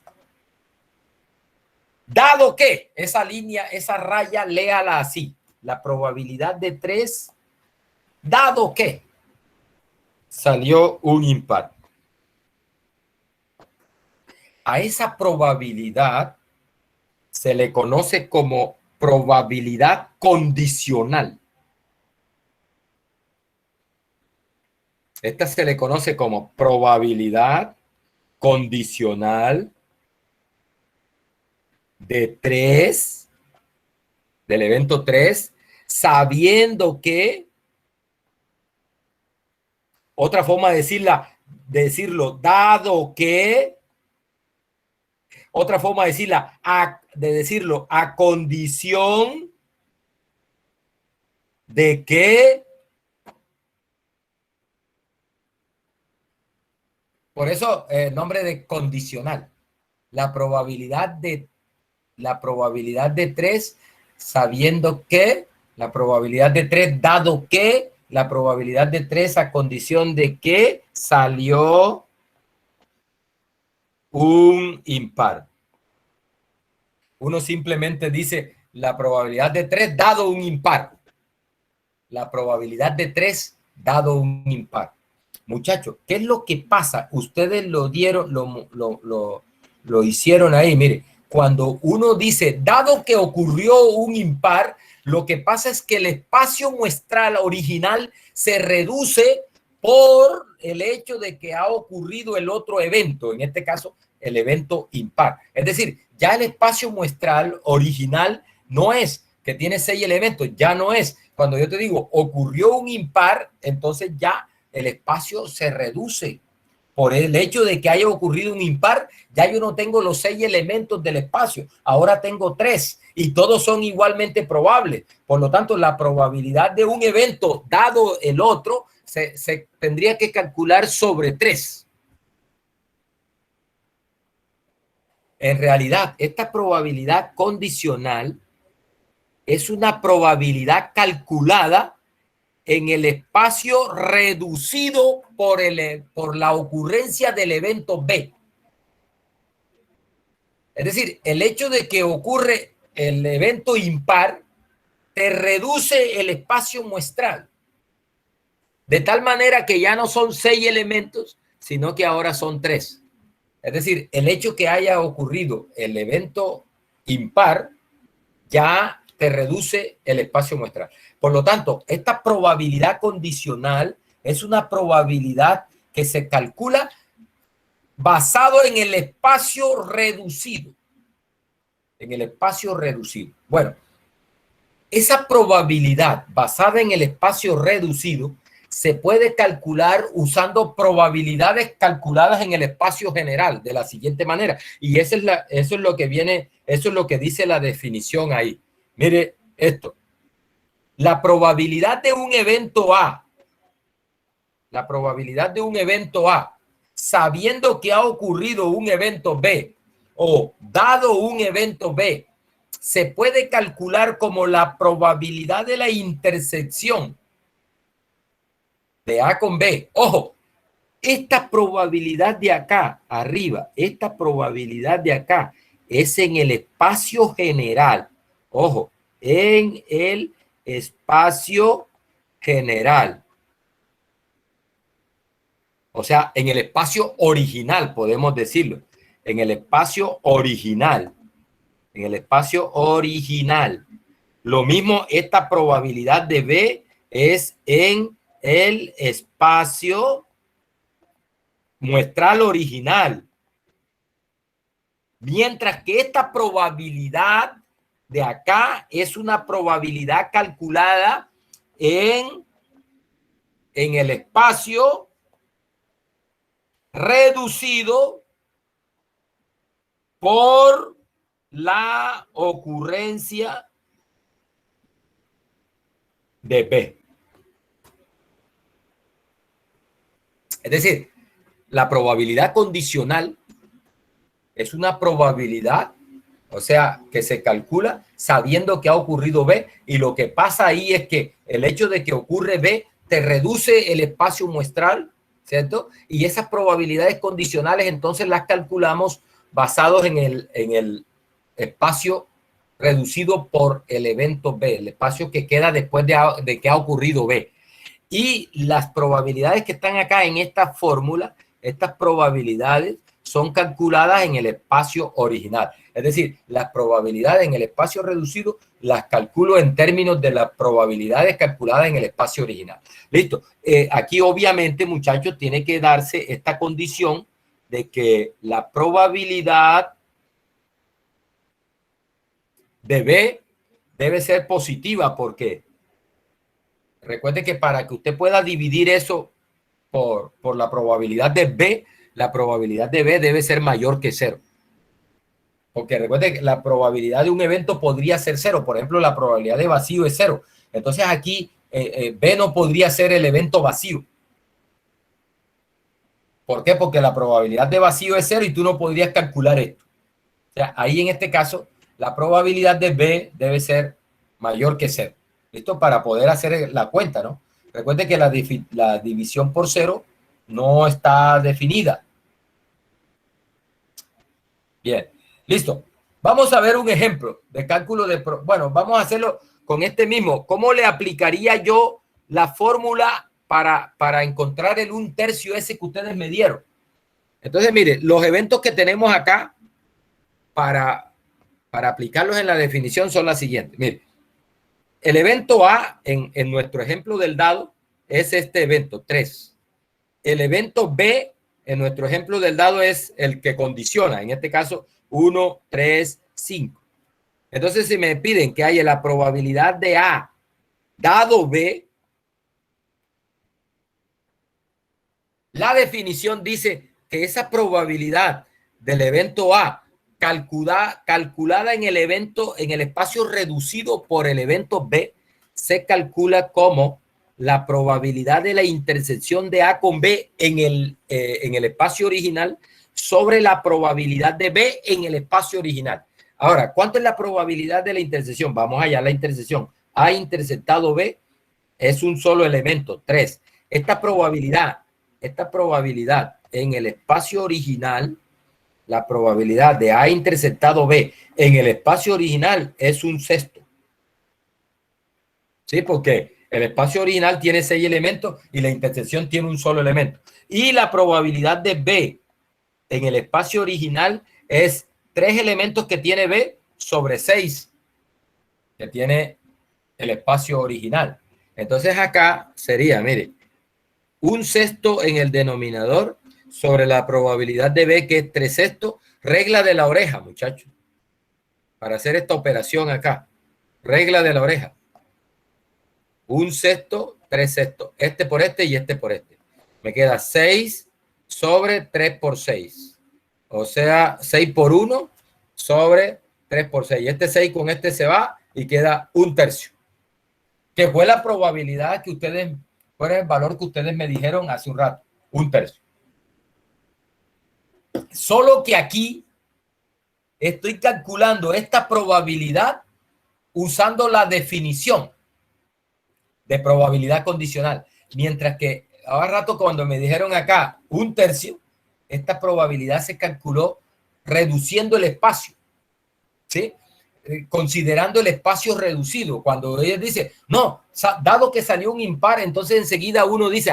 dado que esa línea, esa raya, léala así. La probabilidad de 3, dado que salió un impar. A esa probabilidad se le conoce como probabilidad condicional. Esta se le conoce como probabilidad condicional de 3, del evento 3, sabiendo que, otra forma de decirlo, dado que, otra forma de decirlo, a condición de que, por eso nombre de condicional, la probabilidad de 3, sabiendo que, la probabilidad de 3 dado que, la probabilidad de 3 a condición de que salió un impar. Uno simplemente dice la probabilidad de 3 dado un impar. La probabilidad de 3 dado un impar. Muchachos, ¿qué es lo que pasa? Ustedes lo dieron, lo hicieron ahí. Mire, cuando uno dice, dado que ocurrió un impar, lo que pasa es que el espacio muestral original se reduce por el hecho de que ha ocurrido el otro evento, en este caso, el evento impar. Es decir, ya el espacio muestral original no es que tiene 6 elementos, ya no es. Cuando yo te digo, ocurrió un impar, entonces ya el espacio se reduce. Por el hecho de que haya ocurrido un impar, ya yo no tengo los 6 elementos del espacio, ahora tengo 3 y todos son igualmente probables. Por lo tanto, la probabilidad de un evento dado el otro se tendría que calcular sobre 3. En realidad, esta probabilidad condicional es una probabilidad calculada en el espacio reducido por la ocurrencia del evento B. Es decir, el hecho de que ocurre el evento impar te reduce el espacio muestral, de tal manera que ya no son 6 elementos, sino que ahora son 3. Es decir, el hecho que haya ocurrido el evento impar, ya te reduce el espacio muestral. Por lo tanto, esta probabilidad condicional es una probabilidad que se calcula basado en el espacio reducido. En el espacio reducido. Bueno, esa probabilidad basada en el espacio reducido se puede calcular usando probabilidades calculadas en el espacio general de la siguiente manera. Y eso es lo que viene, eso es lo que dice la definición ahí. Mire esto. La probabilidad de un evento A, la probabilidad de un evento A, sabiendo que ha ocurrido un evento B o dado un evento B, se puede calcular como la probabilidad de la intersección de A con B. Ojo, esta probabilidad de acá, arriba, esta probabilidad de acá es en el espacio general. Ojo, en el espacio general. O sea, en el espacio original, podemos decirlo. En el espacio original. En el espacio original. Lo mismo, esta probabilidad de B es en el espacio muestral original. Mientras que esta probabilidad de acá es una probabilidad calculada en el espacio reducido por la ocurrencia de B. Es decir, la probabilidad condicional es una probabilidad, o sea, que se calcula sabiendo que ha ocurrido B, y lo que pasa ahí es que el hecho de que ocurre B te reduce el espacio muestral, ¿cierto? Y esas probabilidades condicionales entonces las calculamos basados en el espacio reducido por el evento B, el espacio que queda después de que ha ocurrido B. Y las probabilidades que están acá en esta fórmula, estas probabilidades son calculadas en el espacio original. Es decir, las probabilidades en el espacio reducido las calculo en términos de las probabilidades calculadas en el espacio original. Listo. Aquí obviamente, muchachos, tiene que darse esta condición de que la probabilidad de B debe ser positiva, porque recuerde que para que usted pueda dividir eso por la probabilidad de B, la probabilidad de B debe ser mayor que 0. Porque recuerde que la probabilidad de un evento podría ser 0. Por ejemplo, la probabilidad de vacío es 0. Entonces aquí B no podría ser el evento vacío. ¿Por qué? Porque la probabilidad de vacío es 0 y tú no podrías calcular esto. O sea, ahí en este caso, la probabilidad de B debe ser mayor que 0. Esto para poder hacer la cuenta, ¿no? Recuerde que la división por 0 no está definida. Bien, listo. Vamos a ver un ejemplo de cálculo de... Bueno, vamos a hacerlo con este mismo. ¿Cómo le aplicaría yo la fórmula para encontrar el 1/3 ese que ustedes me dieron? Entonces, mire, los eventos que tenemos acá para aplicarlos en la definición son las siguientes. Mire, el evento A en nuestro ejemplo del dado es este evento, 3. El evento B en nuestro ejemplo del dado es el que condiciona, en este caso 1, 3, 5. Entonces, si me piden que haya la probabilidad de A dado B, la definición dice que esa probabilidad del evento A calculada en el evento, en el espacio reducido por el evento B, se calcula como la probabilidad de la intersección de A con B en el espacio original sobre la probabilidad de B en el espacio original. Ahora, ¿cuánto es la probabilidad de la intersección? Vamos allá, la intersección. A intersectado B es un solo elemento, 3. Esta probabilidad en el espacio original, la probabilidad de A intersectado B en el espacio original es 1/6. ¿Sí? Porque el espacio original tiene 6 elementos y la intersección tiene un solo elemento. Y la probabilidad de B en el espacio original es 3 elementos que tiene B sobre 6 que tiene el espacio original. Entonces acá sería, mire, 1/6 en el denominador sobre la probabilidad de B, que es 3/6, regla de la oreja, muchachos. Para hacer esta operación acá, regla de la oreja. 1/6, 3/6. Este por este y este por este. Me queda 6 sobre 3 por 6. O sea, 6 por 1 sobre 3 por 6. Este 6 con este se va y queda 1/3. Que fue la probabilidad que ustedes, fue el valor que ustedes me dijeron hace un rato. 1/3. Solo que aquí estoy calculando esta probabilidad usando la definición de probabilidad condicional. Mientras que ahora rato cuando me dijeron acá 1/3, esta probabilidad se calculó reduciendo el espacio, ¿sí? Considerando el espacio reducido. Cuando ella dice, no, dado que salió un impar, entonces enseguida uno dice,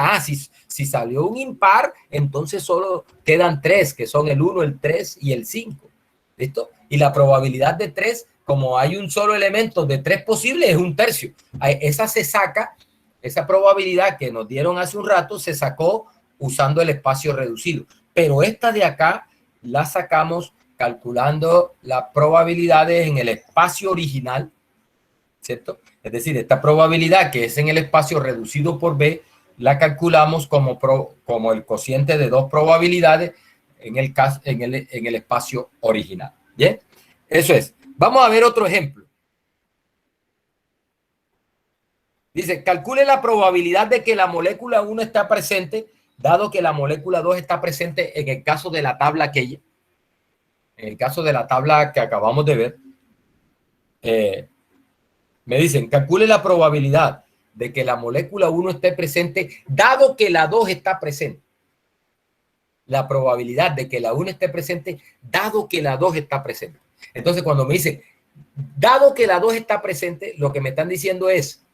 si salió un impar, entonces solo quedan 3, que son el 1, el 3 y el 5. ¿Listo? Y la probabilidad de 3, como hay un solo elemento de 3 posibles, es 1/3. Esa se saca, esa probabilidad que nos dieron hace un rato, se sacó usando el espacio reducido. Pero esta de acá la sacamos calculando las probabilidades en el espacio original, ¿cierto? Es decir, esta probabilidad que es en el espacio reducido por B, la calculamos como el cociente de 2 probabilidades en el espacio original. ¿Bien? Eso es. Vamos a ver otro ejemplo. Dice, calcule la probabilidad de que la molécula 1 está presente, dado que la molécula 2 está presente en el caso de la tabla aquella. En el caso de la tabla que acabamos de ver, me dicen, calcule la probabilidad de que la molécula 1 esté presente, dado que la 2 está presente. La probabilidad de que la 1 esté presente, dado que la 2 está presente. Entonces, cuando me dicen, dado que la 2 está presente, lo que me están diciendo es,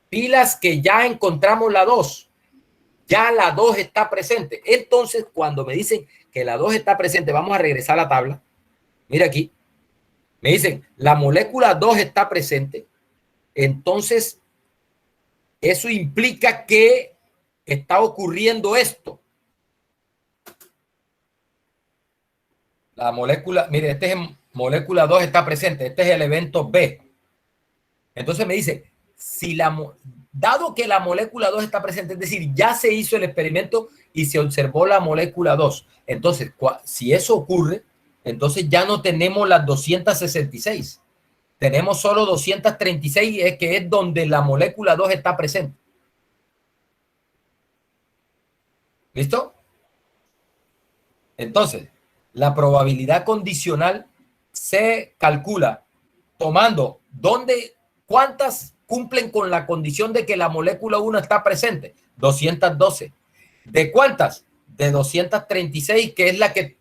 pilas que ya encontramos la 2, ya la 2 está presente. Entonces, cuando me dicen que la 2 está presente, vamos a regresar a la tabla. Mira aquí. Me dicen, la molécula 2 está presente. Entonces, eso implica que está ocurriendo esto. La molécula, mire, este es molécula 2 está presente. Este es el evento B. Entonces me dice, dado que la molécula 2 está presente, es decir, ya se hizo el experimento y se observó la molécula 2. Entonces, si eso ocurre, entonces ya no tenemos las 266. Tenemos solo 236, que es donde la molécula 2 está presente. ¿Listo? Entonces, la probabilidad condicional se calcula tomando cuántas cumplen con la condición de que la molécula 1 está presente. 212. ¿De cuántas? De 236, que es la que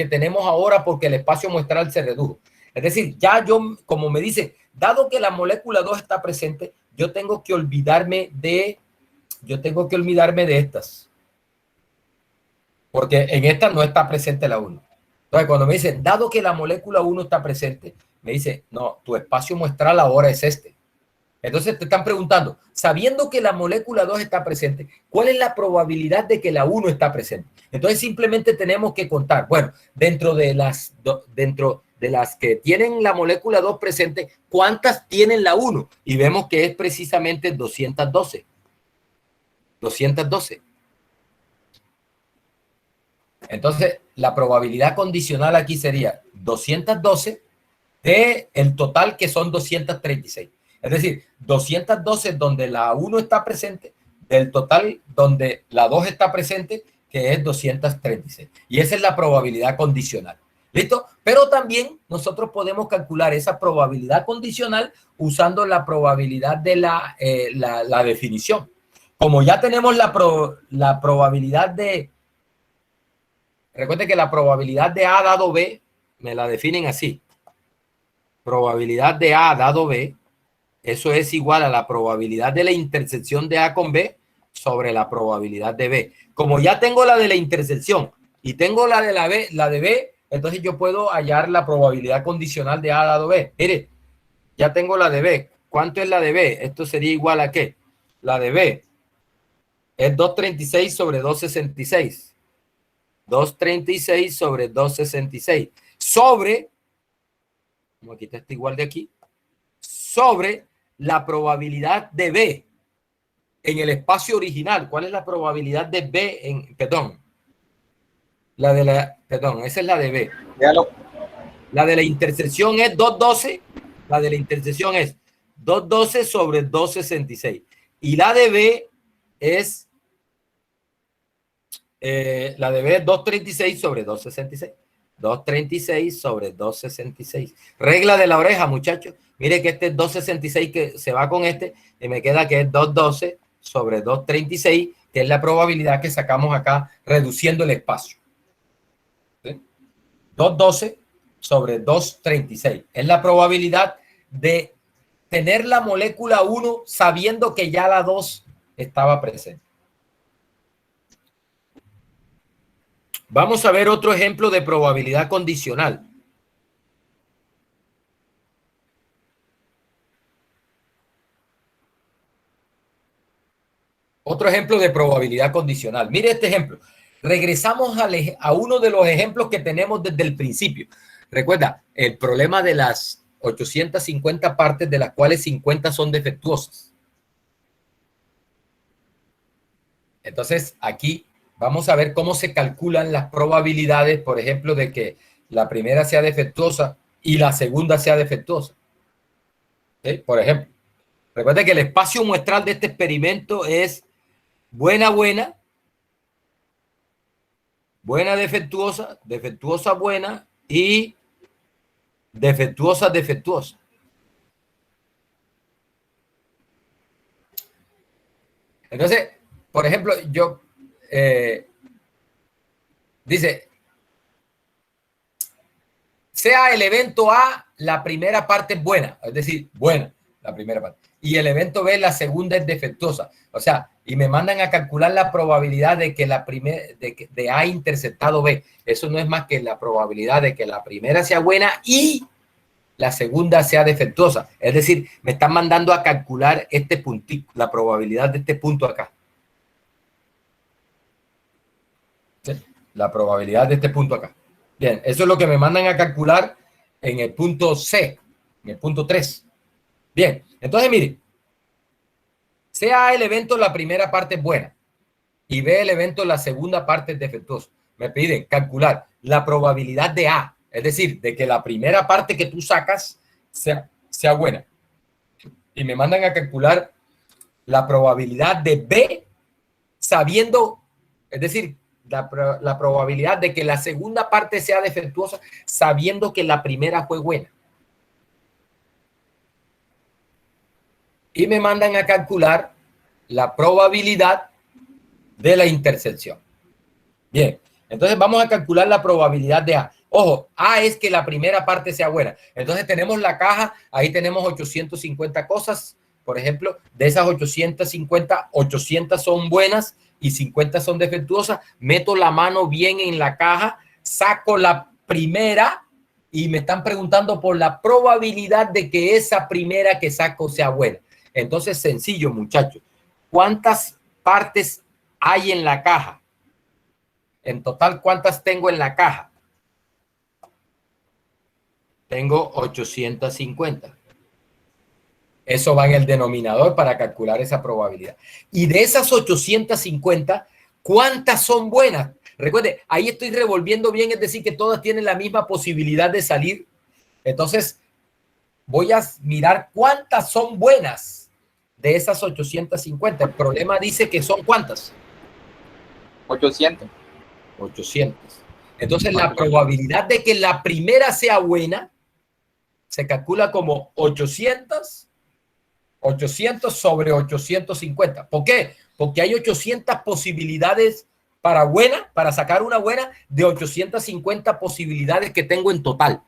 tenemos ahora porque el espacio muestral se redujo. Es decir, ya yo, como me dice, dado que la molécula 2 está presente, yo tengo que olvidarme de estas. Porque en esta no está presente la 1. Entonces, cuando me dice, dado que la molécula 1 está presente, me dice, no, tu espacio muestral ahora es este. Entonces te están preguntando, sabiendo que la molécula 2 está presente, ¿cuál es la probabilidad de que la 1 está presente? Entonces simplemente tenemos que contar, bueno, dentro de las que tienen la molécula 2 presente, ¿cuántas tienen la 1? Y vemos que es precisamente 212. 212. Entonces, la probabilidad condicional aquí sería 212 de el total, que son 236. Es decir, 212 donde la 1 está presente, del total donde la 2 está presente, que es 236. Y esa es la probabilidad condicional. ¿Listo? Pero también nosotros podemos calcular esa probabilidad condicional usando la probabilidad de la definición. Como ya tenemos la probabilidad de... Recuerden que la probabilidad de A dado B me la definen así. Probabilidad de A dado B, eso es igual a la probabilidad de la intersección de A con B sobre la probabilidad de B. Como ya tengo la de la intersección y tengo la de B, entonces yo puedo hallar la probabilidad condicional de A dado B. Mire, ya tengo la de B. ¿Cuánto es la de B? Esto sería igual a ¿qué? La de B es 236 sobre 266. 236 sobre 266. Sobre, vamos a quitar este igual de aquí, sobre la probabilidad de B en el espacio original. ¿Cuál es la probabilidad de B en, perdón, perdón, esa es la de B. La de la intersección es 212, la de la intersección es 212 sobre 266. Y la de B es, la de B es 236 sobre 266. 236 sobre 266. Regla de la oreja, muchachos. Mire que este es 266 que se va con este y me queda que es 212 sobre 236, que es la probabilidad que sacamos acá reduciendo el espacio. ¿Sí? 212 sobre 236. Es la probabilidad de tener la molécula 1 sabiendo que ya la 2 estaba presente. Vamos a ver otro ejemplo de probabilidad condicional. Otro ejemplo de probabilidad condicional. Mire este ejemplo. Regresamos a uno de los ejemplos que tenemos desde el principio. Recuerda, el problema de las 850 partes, de las cuales 50 son defectuosas. Entonces, aquí vamos a ver cómo se calculan las probabilidades, por ejemplo, de que la primera sea defectuosa y la segunda sea defectuosa. ¿Sí? Por ejemplo, recuerda que el espacio muestral de este experimento es buena, buena, buena, defectuosa, defectuosa, buena y defectuosa, defectuosa. Entonces, por ejemplo, yo dice, sea el evento A, la primera parte es buena, es decir, buena, la primera parte. Y el evento B, la segunda es defectuosa. O sea, y me mandan a calcular la probabilidad de que la primera, de A interceptado B. Eso no es más que la probabilidad de que la primera sea buena y la segunda sea defectuosa. Es decir, me están mandando a calcular este puntito, la probabilidad de este punto acá. ¿Sí? La probabilidad de este punto acá. Bien, eso es lo que me mandan a calcular en el punto C, en el punto 3. Bien, entonces mire, sea el evento la primera parte es buena y B el evento la segunda parte es defectuosa. Me piden calcular la probabilidad de A, es decir, de que la primera parte que tú sacas sea buena. Y me mandan a calcular la probabilidad de B sabiendo, es decir, la probabilidad de que la segunda parte sea defectuosa sabiendo que la primera fue buena. Y me mandan a calcular la probabilidad de la intersección. Bien, entonces vamos a calcular la probabilidad de A. Ojo, A es que la primera parte sea buena. Entonces tenemos la caja, ahí tenemos 850 cosas. Por ejemplo, de esas 850, 800 son buenas y 50 son defectuosas. Meto la mano bien en la caja, saco la primera y me están preguntando por la probabilidad de que esa primera que saco sea buena. Entonces, sencillo, muchachos. ¿Cuántas partes hay en la caja? En total, ¿cuántas tengo en la caja? Tengo 850. Eso va en el denominador para calcular esa probabilidad. Y de esas 850, ¿cuántas son buenas? Recuerde, ahí estoy revolviendo bien, es decir, que todas tienen la misma posibilidad de salir. Entonces, voy a mirar cuántas son buenas de esas 850. El problema dice que son ¿cuántas?
800.
800. Entonces, la probabilidad de que la primera sea buena se calcula como 800 sobre 850. ¿Por qué? Porque hay 800 posibilidades para buena, para sacar una buena, de 850 posibilidades que tengo en total.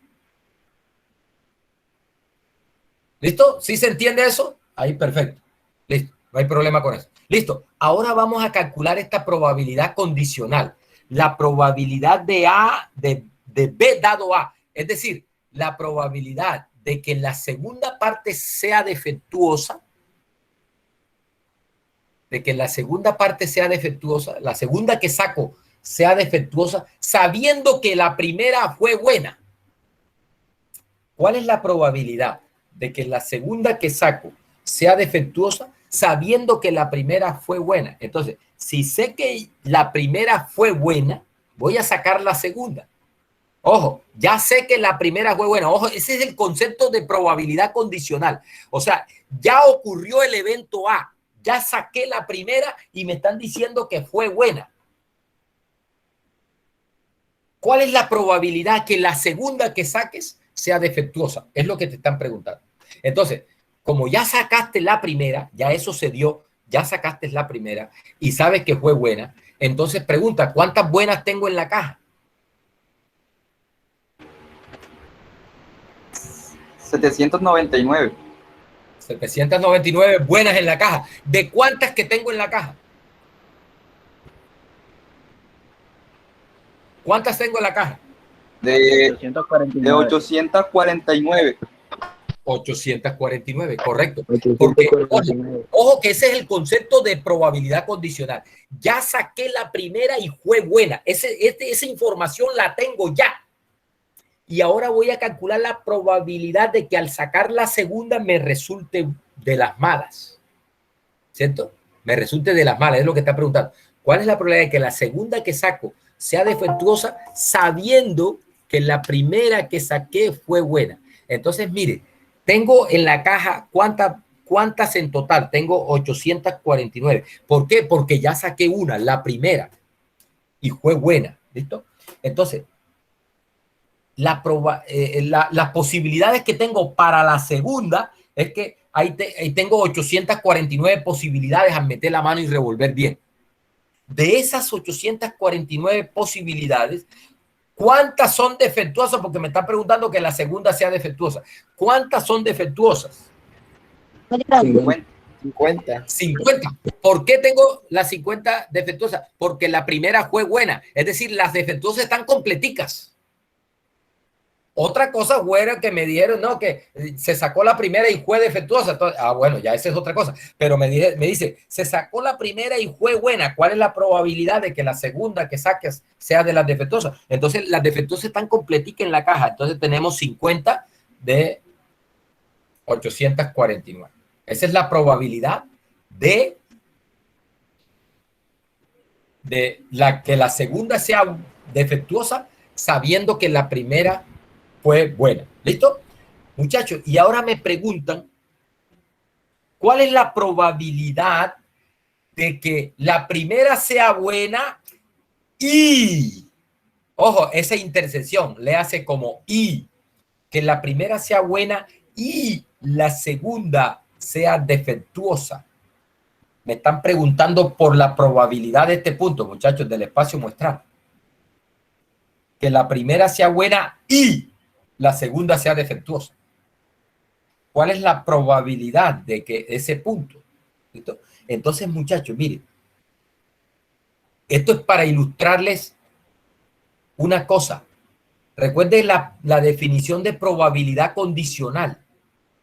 ¿Listo? ¿Sí se entiende eso? Ahí, perfecto. Listo, no hay problema con eso. Listo, ahora vamos a calcular esta probabilidad condicional. La probabilidad de A, de de B dado A. Es decir, la probabilidad de que la segunda parte sea defectuosa, la segunda que saco sea defectuosa, sabiendo que la primera fue buena. ¿Cuál es la probabilidad de que la segunda que saco sea defectuosa, sabiendo que la primera fue buena? Entonces, si sé que la primera fue buena, voy a sacar la segunda. Ojo, ya sé que la primera fue buena. Ojo, ese es el concepto de probabilidad condicional. O sea, ya ocurrió el evento A, ya saqué la primera y me están diciendo que fue buena. ¿Cuál es la probabilidad que la segunda que saques sea defectuosa? Es lo que te están preguntando. Entonces, como ya sacaste la primera, ya eso se dio, ya sacaste la primera y sabes que fue buena, entonces pregunta, ¿cuántas buenas tengo en la caja?
799.
799 buenas en la caja. ¿De cuántas que tengo en la caja? ¿Cuántas tengo en la caja?
De
849.
849.
849, correcto. Porque, ojo que ese es el concepto de probabilidad condicional. Ya saqué la primera y fue buena. Esa información la tengo ya. Y ahora voy a calcular la probabilidad de que al sacar la segunda me resulte de las malas. ¿Cierto? Me resulte de las malas, es lo que está preguntando. ¿Cuál es la probabilidad de que la segunda que saco sea defectuosa sabiendo que la primera que saqué fue buena? Entonces, mire, tengo en la caja, ¿cuántas en total? Tengo 849. ¿Por qué? Porque ya saqué una, la primera, y fue buena. ¿Listo? Entonces, las posibilidades que tengo para la segunda es que ahí tengo 849 posibilidades al meter la mano y revolver bien. De esas 849 posibilidades, ¿cuántas son defectuosas? Porque me está preguntando que la segunda sea defectuosa. ¿Cuántas son defectuosas?
50.
50. ¿Por qué tengo las 50 defectuosas? Porque la primera fue buena. Es decir, las defectuosas están completicas. Otra cosa fuera que me dijeron, no, que se sacó la primera y fue defectuosa. Entonces, bueno, ya esa es otra cosa. Pero me dice, se sacó la primera y fue buena. ¿Cuál es la probabilidad de que la segunda que saques sea de las defectuosas? Entonces, las defectuosas están completicas en la caja. Entonces, tenemos 50 de 849. Esa es la probabilidad de que la segunda sea defectuosa, sabiendo que la primera fue buena. ¿Listo? Muchachos, y ahora me preguntan, ¿cuál es la probabilidad de que la primera sea buena y, ojo, esa intersección le hace como y, que la primera sea buena y la segunda sea defectuosa? Me están preguntando por la probabilidad de este punto, muchachos, del espacio muestral. Que la primera sea buena y la segunda sea defectuosa. ¿Cuál es la probabilidad de que ese punto? ¿Listo? Entonces, muchachos, miren, esto es para ilustrarles una cosa. Recuerden la definición de probabilidad condicional.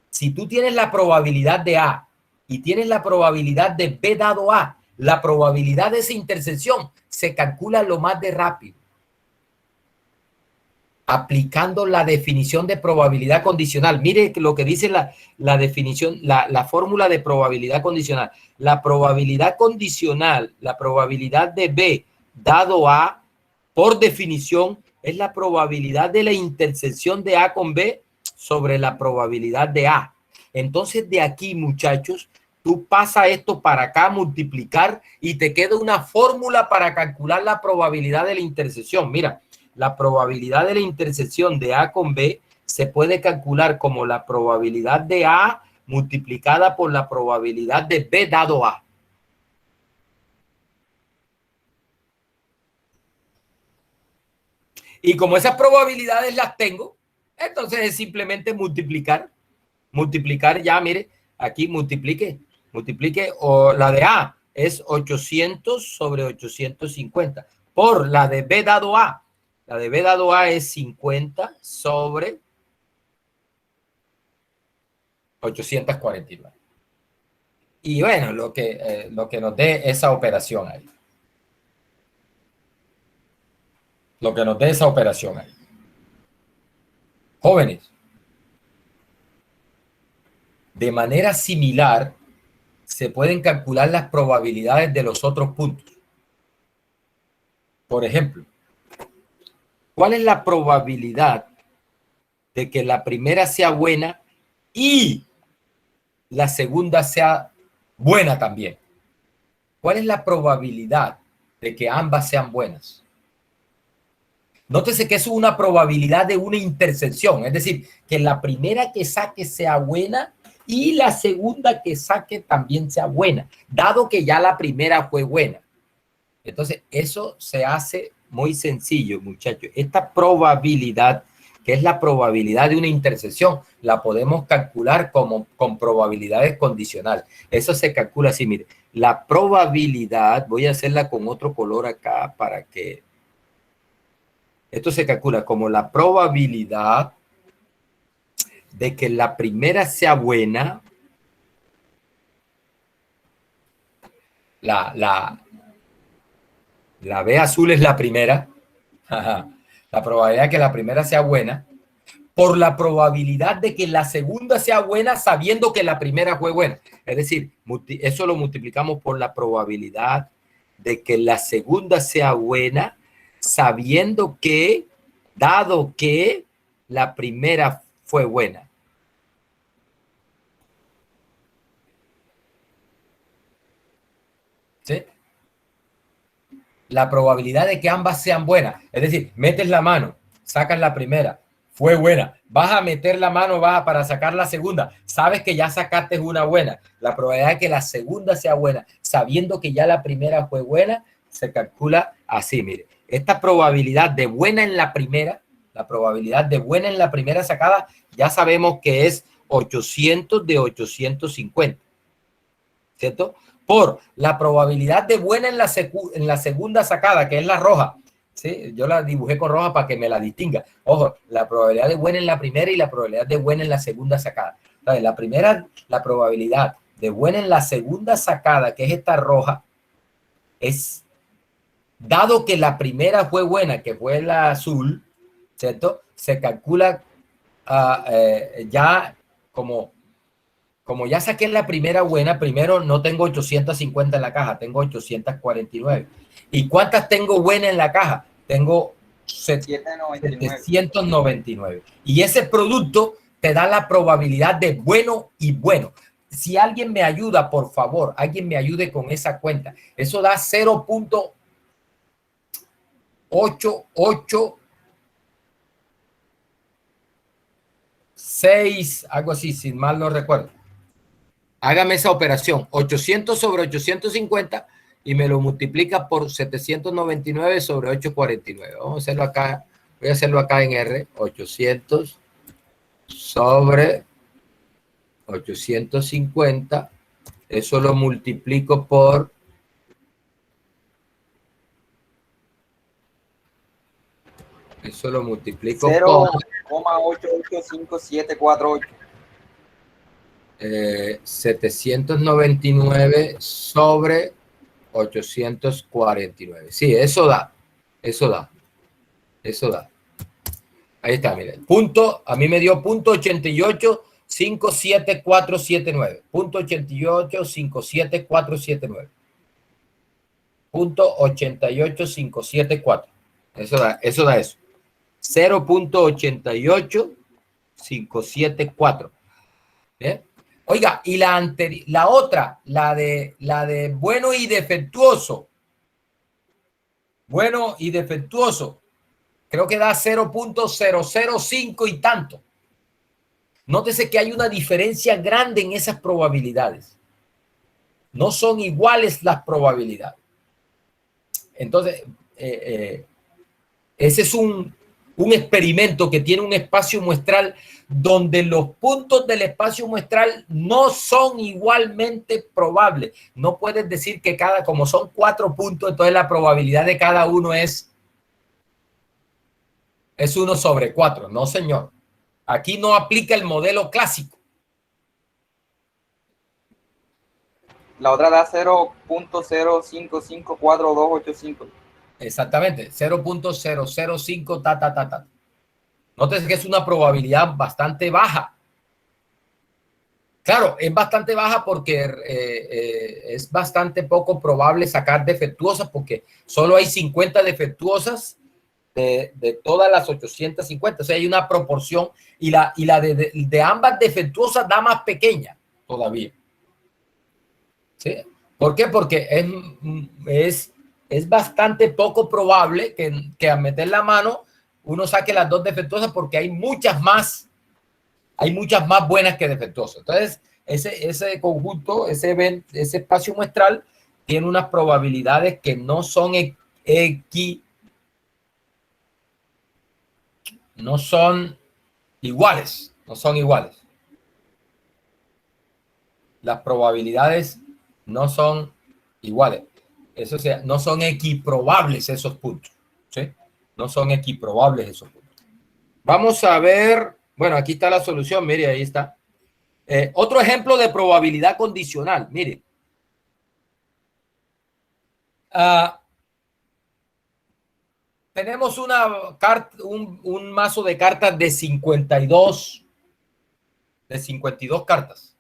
Si tú tienes la probabilidad de A y tienes la probabilidad de B dado A, la probabilidad de esa intersección se calcula lo más de rápido, aplicando la definición de probabilidad condicional. Mire lo que dice la definición, la fórmula de probabilidad condicional. La probabilidad condicional, la probabilidad de B dado A, por definición, es la probabilidad de la intersección de A con B sobre la probabilidad de A. Entonces, de aquí, muchachos, tú pasas esto para acá, multiplicar, y te queda una fórmula para calcular la probabilidad de la intersección. Mira, la probabilidad de la intersección de A con B se puede calcular como la probabilidad de A multiplicada por la probabilidad de B dado A. Y como esas probabilidades las tengo, entonces es simplemente multiplicar ya, mire, aquí multiplique, o la de A es 800 sobre 850 por la de B dado A. La de B dado A es 50 sobre 849. Y bueno, lo que nos dé esa operación ahí. Lo que nos dé esa operación ahí. Jóvenes, de manera similar, se pueden calcular las probabilidades de los otros puntos. Por ejemplo, ¿cuál es la probabilidad de que la primera sea buena y la segunda sea buena también? ¿Cuál es la probabilidad de que ambas sean buenas? Nótese que es una probabilidad de una intersección, es decir, que la primera que saque sea buena y la segunda que saque también sea buena, dado que ya la primera fue buena. Entonces, eso se hace muy sencillo, muchachos. Esta probabilidad, que es la probabilidad de una intersección, la podemos calcular con probabilidades condicionales. Eso se calcula así, mire. La probabilidad, voy a hacerla con otro color acá para que... Esto se calcula como la probabilidad de que la primera sea buena. La B azul es la primera. La probabilidad de que la primera sea buena por la probabilidad de que la segunda sea buena sabiendo que la primera fue buena. Es decir, eso lo multiplicamos por la probabilidad de que la segunda sea buena sabiendo que, dado que la primera fue buena. ¿Sí? La probabilidad de que ambas sean buenas. Es decir, metes la mano, sacas la primera, fue buena. Vas a meter la mano para sacar la segunda. Sabes que ya sacaste una buena. La probabilidad de que la segunda sea buena, sabiendo que ya la primera fue buena, se calcula así, mire. Esta probabilidad de buena en la primera, la probabilidad de buena en la primera sacada, ya sabemos que es 800 de 850. ¿Cierto? Por la probabilidad de buena en la segunda sacada, que es la roja. ¿Sí? Yo la dibujé con roja para que me la distinga. Ojo, la probabilidad de buena en la primera y la probabilidad de buena en la segunda sacada. Entonces, la primera, la probabilidad de buena en la segunda sacada, que es esta roja, es, dado que la primera fue buena, que fue la azul, ¿cierto? Se calcula ya como ya saqué la primera buena, primero no tengo 850 en la caja, tengo 849. ¿Y cuántas tengo buenas en la caja? Tengo 799. Y ese producto te da la probabilidad de bueno y bueno. Si alguien me ayuda, por favor, alguien me ayude con esa cuenta. Eso da 0.886, algo así, si mal no recuerdo. Hágame esa operación, 800 sobre 850 y me lo multiplica por 799 sobre 849. Vamos a hacerlo acá, voy a hacerlo acá en R, 800 sobre 850, eso lo multiplico por
0,885748.
799 sobre 849. Sí, eso da. Ahí está, miren. Punto, a mí me dio punto 88,57479. Punto 88,57479. Punto 88,574. Eso da eso. 0.88574. ¿Bien? Oiga, y la otra, la de bueno y defectuoso. Bueno y defectuoso. Creo que da 0.005 y tanto. Nótese que hay una diferencia grande en esas probabilidades. No son iguales las probabilidades. Entonces, ese es un experimento que tiene un espacio muestral donde los puntos del espacio muestral no son igualmente probables. No puedes decir que como son 4 puntos, entonces la probabilidad de cada uno es Es 1 sobre 4. No, señor. Aquí no aplica el modelo clásico.
La otra da 0.0554285.
Exactamente. 0.005 ta. Nótese que es una probabilidad bastante baja. Claro, es bastante baja porque es bastante poco probable sacar defectuosas porque solo hay 50 defectuosas de todas las 850. O sea, hay una proporción y la de ambas defectuosas da más pequeña todavía. ¿Sí? ¿Por qué? Porque es bastante poco probable que al meter la mano uno saque las dos defectuosas porque hay muchas más buenas que defectuosas. Entonces, ese conjunto, ese espacio muestral tiene unas probabilidades que no son no son iguales. Las probabilidades no son iguales. Eso sea, no son equiprobables esos puntos. ¿Sí? No son equiprobables esos puntos. Vamos a ver. Bueno, aquí está la solución. Mire, ahí está. Otro ejemplo de probabilidad condicional. Mire. Tenemos un mazo de cartas de 52 cartas.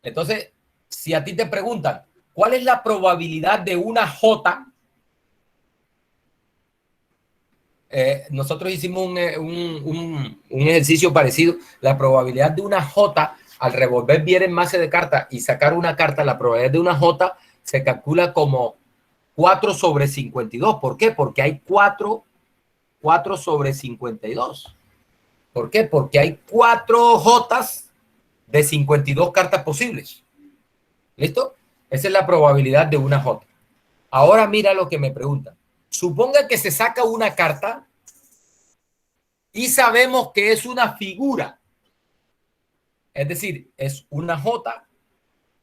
Entonces, si a ti te preguntan, ¿cuál es la probabilidad de una J? Nosotros hicimos un ejercicio parecido. La probabilidad de una J al revolver bien el mazo de cartas y sacar una carta, la probabilidad de una J se calcula como 4 sobre 52. ¿Por qué? Porque hay 4 sobre 52. ¿Por qué? Porque hay 4 Jotas de 52 cartas posibles. ¿Listo? Esa es la probabilidad de una J. Ahora mira lo que me preguntan. Suponga que se saca una carta y sabemos que es una figura. Es decir, es una J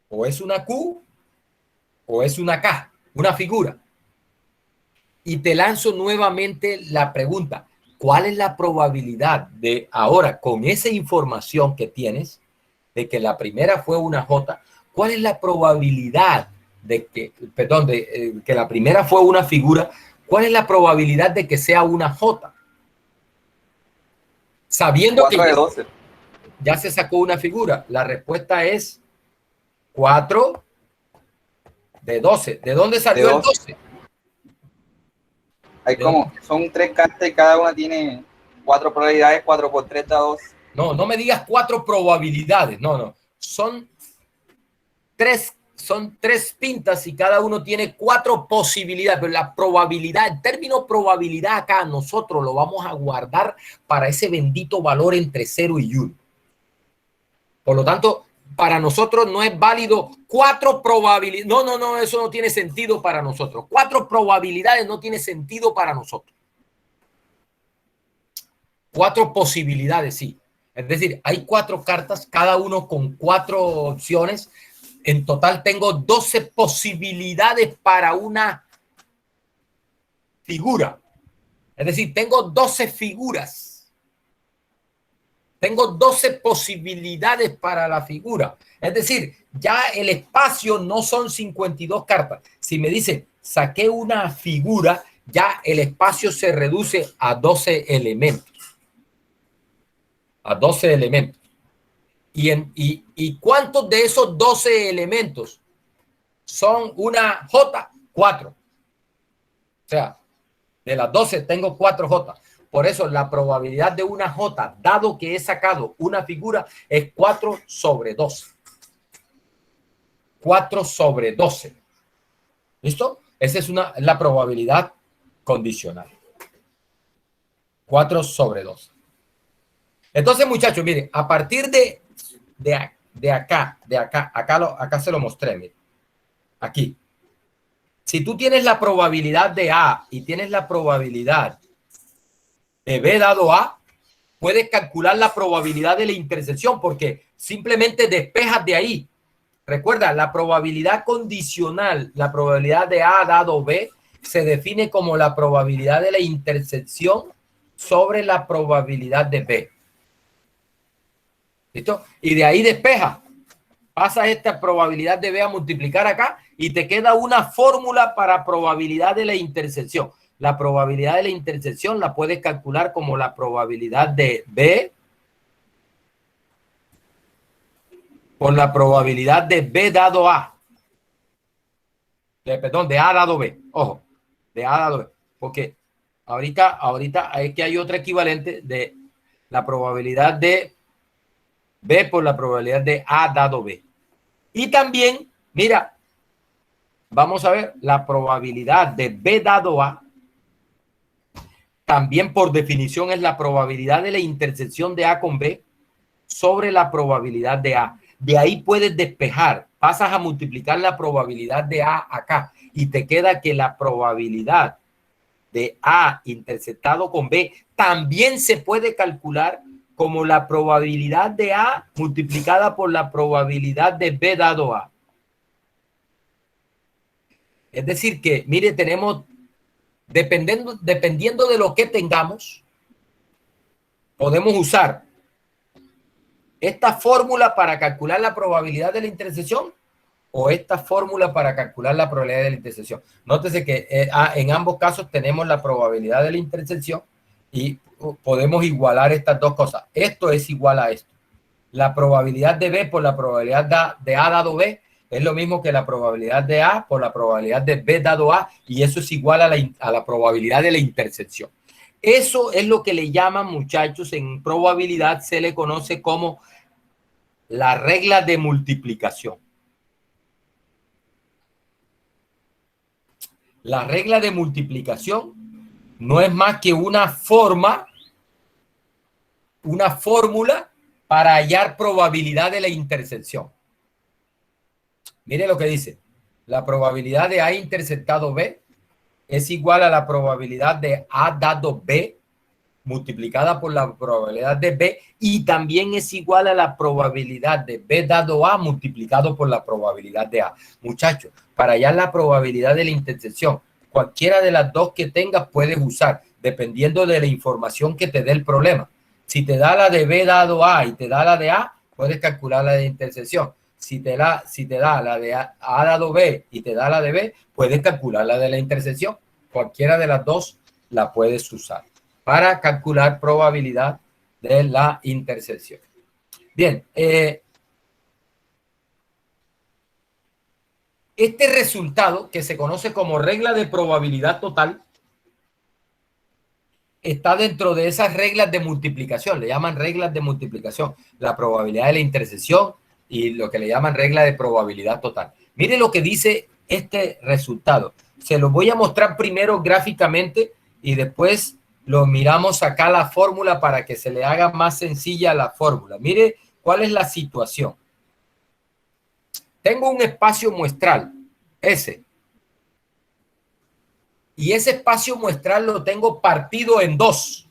o es una Q o es una K, una figura. Y te lanzo nuevamente la pregunta. ¿Cuál es la probabilidad de ahora, con esa información que tienes, de que la primera fue una J? ¿Cuál es la probabilidad de que, perdón, de que la primera fue una figura? ¿Cuál es la probabilidad de que sea una J? Sabiendo
4
que
de 12.
ya se sacó una figura. La respuesta es 4 de 12. ¿De dónde salió el 12?
Hay como, son 3 cartas y cada una tiene 4 probabilidades, 4 por 3 da 2.
No me digas 4 probabilidades. No. Son 3 pintas y cada uno tiene 4 posibilidades. Pero la probabilidad, el término probabilidad acá nosotros lo vamos a guardar para ese bendito valor entre 0 y 1. Por lo tanto, para nosotros no es válido 4 probabilidades. No, eso no tiene sentido para nosotros. 4 probabilidades no tiene sentido para nosotros. 4 posibilidades, sí. Es decir, hay 4 cartas, cada uno con 4 opciones. En total tengo 12 posibilidades para una figura. Es decir, tengo 12 figuras. Tengo 12 posibilidades para la figura. Es decir, ya el espacio no son 52 cartas. Si me dice, saqué una figura, ya el espacio se reduce a 12 elementos. A 12 elementos. ¿Y cuántos de esos 12 elementos son una J? 4. O sea, de las 12 tengo 4 J. Por eso la probabilidad de una J, dado que he sacado una figura, es 4 sobre 12. 4 sobre 12. ¿Listo? Esa es la probabilidad condicional. 4 sobre 12. Entonces, muchachos, miren, a partir de acá se lo mostré, miren. Aquí. Si tú tienes la probabilidad de A y tienes la probabilidad de B dado A, puedes calcular la probabilidad de la intersección porque simplemente despejas de ahí. Recuerda, la probabilidad condicional, la probabilidad de A dado B, se define como la probabilidad de la intersección sobre la probabilidad de B. ¿Listo? Y de ahí despeja. Pasa esta probabilidad de B a multiplicar acá y te queda una fórmula para probabilidad de la intersección. La probabilidad de la intersección la puedes calcular como la probabilidad de B por la probabilidad de B dado A. Perdón, de A dado B. Ojo, de A dado B. Porque ahorita es que hay otra equivalente de la probabilidad de B por la probabilidad de A dado B. Y también, mira, vamos a ver la probabilidad de B dado A. También por definición es la probabilidad de la intersección de A con B sobre la probabilidad de A. De ahí puedes despejar, pasas a multiplicar la probabilidad de A acá y te queda que la probabilidad de A intersectado con B también se puede calcular como la probabilidad de A multiplicada por la probabilidad de B dado A. Es decir que, mire, tenemos, dependiendo de lo que tengamos, podemos usar esta fórmula para calcular la probabilidad de la intersección o esta fórmula para calcular la probabilidad de la intersección. Nótese que en ambos casos tenemos la probabilidad de la intersección y podemos igualar estas dos cosas. Esto es igual a esto. La probabilidad de B por la probabilidad de A dado B es lo mismo que la probabilidad de A por la probabilidad de B dado A, y eso es igual a la probabilidad de la intersección. Eso es lo que le llaman, muchachos, en probabilidad se le conoce como la regla de multiplicación. La regla de multiplicación no es más que una fórmula para hallar probabilidad de la intersección. Mire lo que dice. La probabilidad de A intersectado B es igual a la probabilidad de A dado B multiplicada por la probabilidad de B, y también es igual a la probabilidad de B dado A multiplicado por la probabilidad de A. Muchachos, para hallar la probabilidad de la intersección, cualquiera de las dos que tengas puedes usar, dependiendo de la información que te dé el problema. Si te da la de B dado A y te da la de A, puedes calcular la de intersección. Si te da la de A dado B y te da la de B, puedes calcular la de la intersección. Cualquiera de las dos la puedes usar para calcular probabilidad de la intersección. Bien, este resultado, que se conoce como regla de probabilidad total, está dentro de esas reglas de multiplicación. Le llaman reglas de multiplicación, la probabilidad de la intersección y lo que le llaman regla de probabilidad total. Mire lo que dice este resultado. Se lo voy a mostrar primero gráficamente y después lo miramos acá la fórmula para que se le haga más sencilla la fórmula. Mire cuál es la situación. Tengo un espacio muestral, S, y ese espacio muestral lo tengo partido en dos,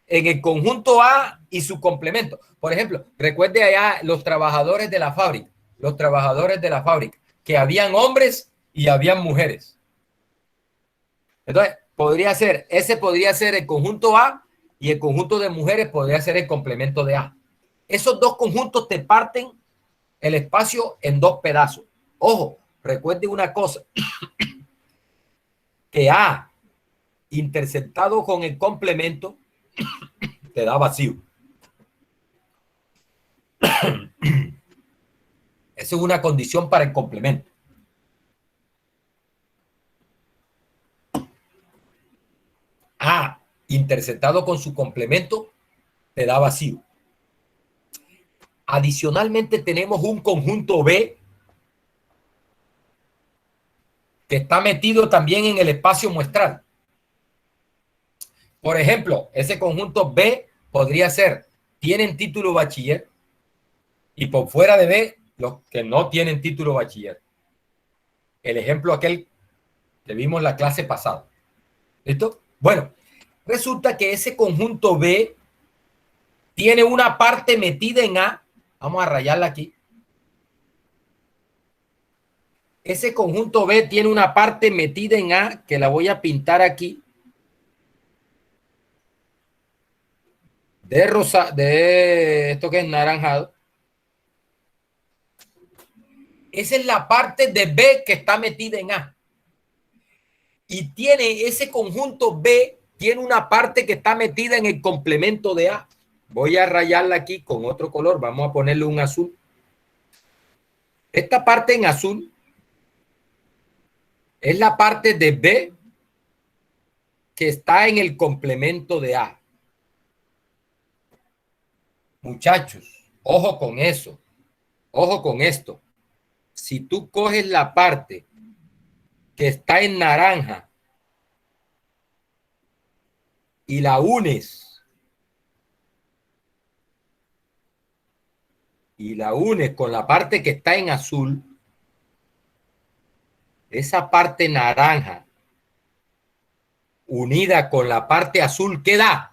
en el conjunto A y su complemento. Por ejemplo, recuerde allá los trabajadores de la fábrica, que habían hombres y habían mujeres. Entonces, ese podría ser el conjunto A, y el conjunto de mujeres podría ser el complemento de A. Esos dos conjuntos te parten el espacio en dos pedazos. Ojo, recuerde una cosa, que A intersectado con el complemento te da vacío. Esa es una condición para el complemento. A intersectado con su complemento te da vacío. Adicionalmente tenemos un conjunto B que está metido también en el espacio muestral. Por ejemplo, ese conjunto B podría ser, tienen título bachiller, y por fuera de B, los que no tienen título bachiller. El ejemplo aquel que vimos en la clase pasada. ¿Listo? Bueno, resulta que ese conjunto B tiene una parte metida en A. Vamos a rayarla aquí. Ese conjunto B tiene una parte metida en A, que la voy a pintar aquí. de esto que es naranjado. Esa es la parte de B que está metida en A. Y tiene ese conjunto B, tiene una parte que está metida en el complemento de A. Voy a rayarla aquí con otro color. Vamos a ponerle un azul. Esta parte en azul es la parte de B que está en el complemento de A. Muchachos, ojo con eso. Ojo con esto. Si tú coges la parte que está en naranja y la unes con la parte que está en azul, esa parte naranja unida con la parte azul, ¿qué da?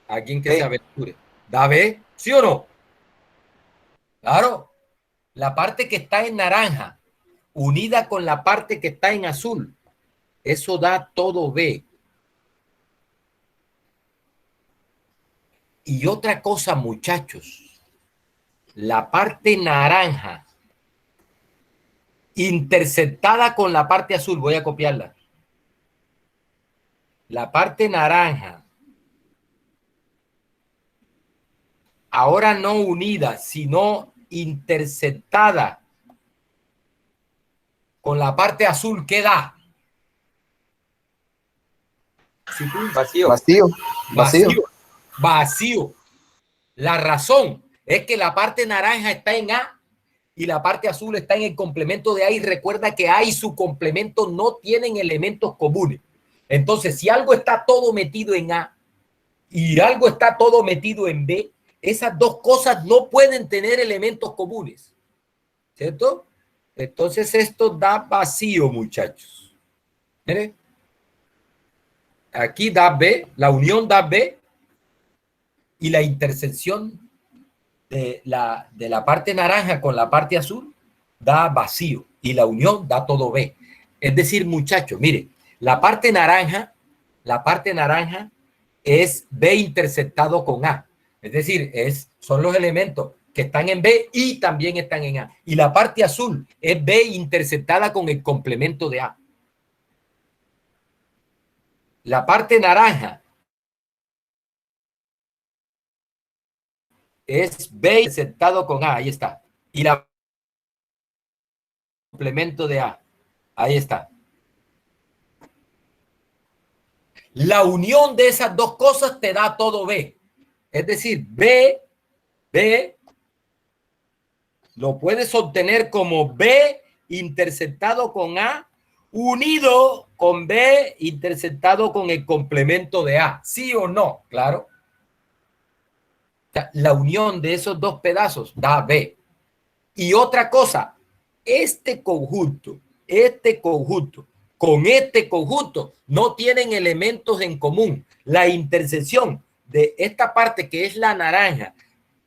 Alguien que se aventure. ¿Da B? ¿Sí o no? Claro. La parte que está en naranja unida con la parte que está en azul, eso da todo B. Y otra cosa, muchachos, la parte naranja interceptada con la parte azul, voy a copiarla. La parte naranja, ahora no unida, sino interceptada con la parte azul, ¿qué da?
Vacío.
Vacío. La razón es que la parte naranja está en A y la parte azul está en el complemento de A, y recuerda que A y su complemento no tienen elementos comunes. Entonces, si algo está todo metido en A y algo está todo metido en B, esas dos cosas no pueden tener elementos comunes, ¿cierto? Entonces esto da vacío, muchachos. Miren, aquí da B, la unión da B, y la intersección de la parte naranja con la parte azul da vacío, y la unión da todo B. Es decir, muchachos, mire, la parte naranja es B interceptado con A. Es decir, son los elementos que están en B y también están en A. Y la parte azul es B interceptada con el complemento de A. La parte naranja es B interceptado con A, ahí está. Y la complemento de A, ahí está. La unión de esas dos cosas te da todo B. Es decir, B lo puedes obtener como B interceptado con A unido con B interceptado con el complemento de A. ¿Sí o no? Claro. La unión de esos dos pedazos da B. Y otra cosa, este conjunto con este conjunto no tienen elementos en común. La intersección de esta parte que es la naranja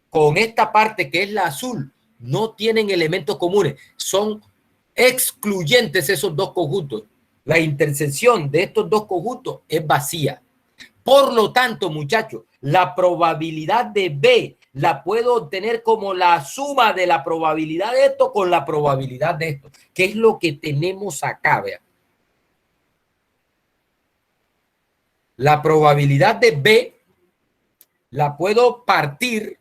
con esta parte que es la azul no tienen elementos comunes. Son excluyentes esos dos conjuntos. La intersección de estos dos conjuntos es vacía. Por lo tanto, muchachos, la probabilidad de B la puedo obtener como la suma de la probabilidad de esto con la probabilidad de esto, que es lo que tenemos acá, vean. La probabilidad de B la puedo partir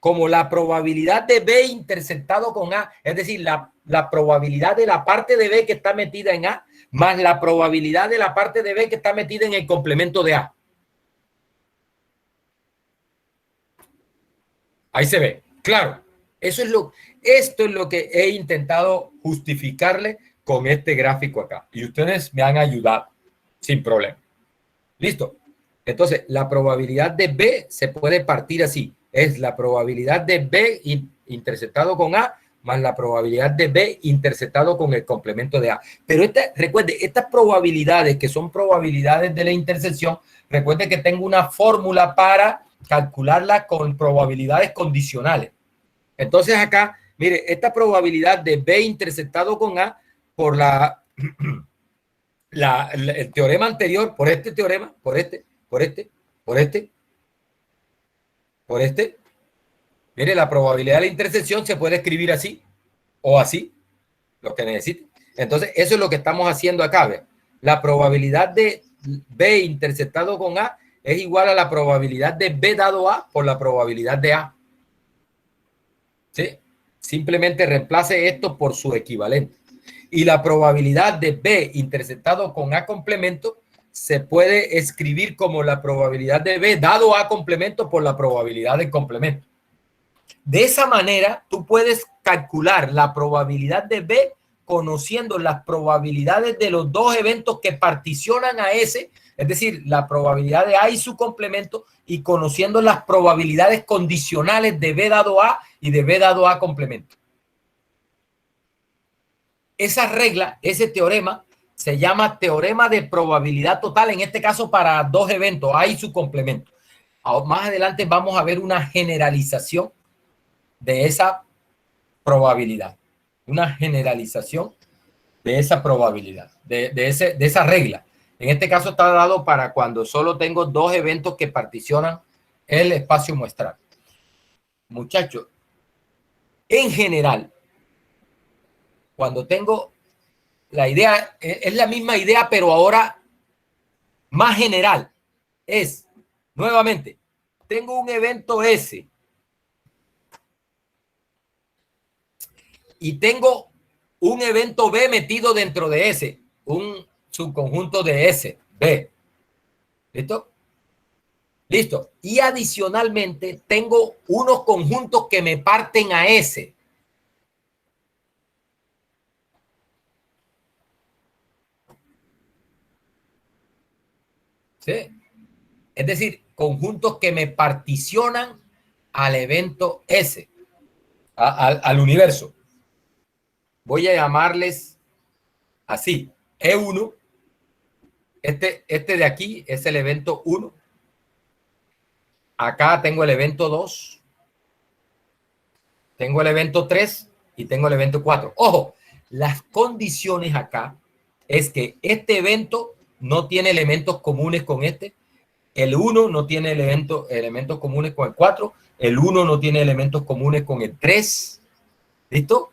como la probabilidad de B interceptado con A, es decir, la probabilidad de la parte de B que está metida en A, más la probabilidad de la parte de B que está metida en el complemento de A. Ahí se ve, claro. Esto es lo que he intentado justificarle con este gráfico acá. Y ustedes me han ayudado sin problema. ¿Listo? Entonces, la probabilidad de B se puede partir así. Es la probabilidad de B interceptado con A más la probabilidad de B interceptado con el complemento de A. Pero recuerde, estas probabilidades que son probabilidades de la intersección, recuerde que tengo una fórmula para calcularla con probabilidades condicionales. Entonces acá, mire, esta probabilidad de B interceptado con A por la el teorema anterior, por este teorema, por este. Mire, la probabilidad de la intersección se puede escribir así o así, lo que necesite. Entonces, eso es lo que estamos haciendo acá. ¿Ve? La probabilidad de B interceptado con A es igual a la probabilidad de B dado A por la probabilidad de A. ¿Sí? Simplemente reemplace esto por su equivalente. Y la probabilidad de B interceptado con A complemento se puede escribir como la probabilidad de B dado A complemento por la probabilidad del complemento. De esa manera, tú puedes calcular la probabilidad de B conociendo las probabilidades de los dos eventos que particionan a S, es decir, la probabilidad de A y su complemento, y conociendo las probabilidades condicionales de B dado A y de B dado A complemento. Esa regla, ese teorema, se llama teorema de probabilidad total, en este caso para dos eventos, A y su complemento. Más adelante vamos a ver una generalización de esa probabilidad, una generalización de esa probabilidad, de esa regla. En este caso está dado para cuando solo tengo dos eventos que particionan el espacio muestral. Muchachos, en general, cuando tengo la idea, es la misma idea, pero ahora más general, es, nuevamente, tengo un evento S y tengo un evento B metido dentro de S, un subconjunto de S, B. ¿Listo? Listo. Y adicionalmente tengo unos conjuntos que me parten a S. ¿Sí? Es decir, conjuntos que me particionan al evento S, al universo. Voy a llamarles así. E1, este de aquí es el evento 1. Acá tengo el evento 2. Tengo el evento 3 y tengo el evento 4. Ojo, las condiciones acá es que este evento no tiene elementos comunes con este. El 1 no tiene elementos comunes con el 4. El 1 no tiene elementos comunes con el 3. ¿Listo?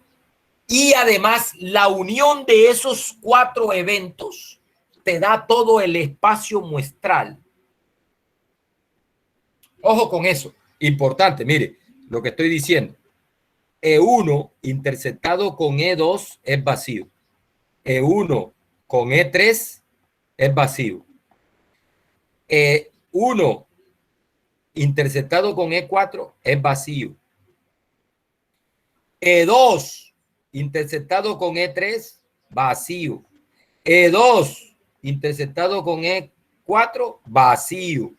Y además, la unión de esos 4 eventos te da todo el espacio muestral. Ojo con eso. Importante, mire lo que estoy diciendo. E1 interceptado con E2 es vacío. E1 con E3 es vacío. E1 interceptado con E4 es vacío. E2 interceptado con E3, vacío. E2 interceptado con E4, vacío.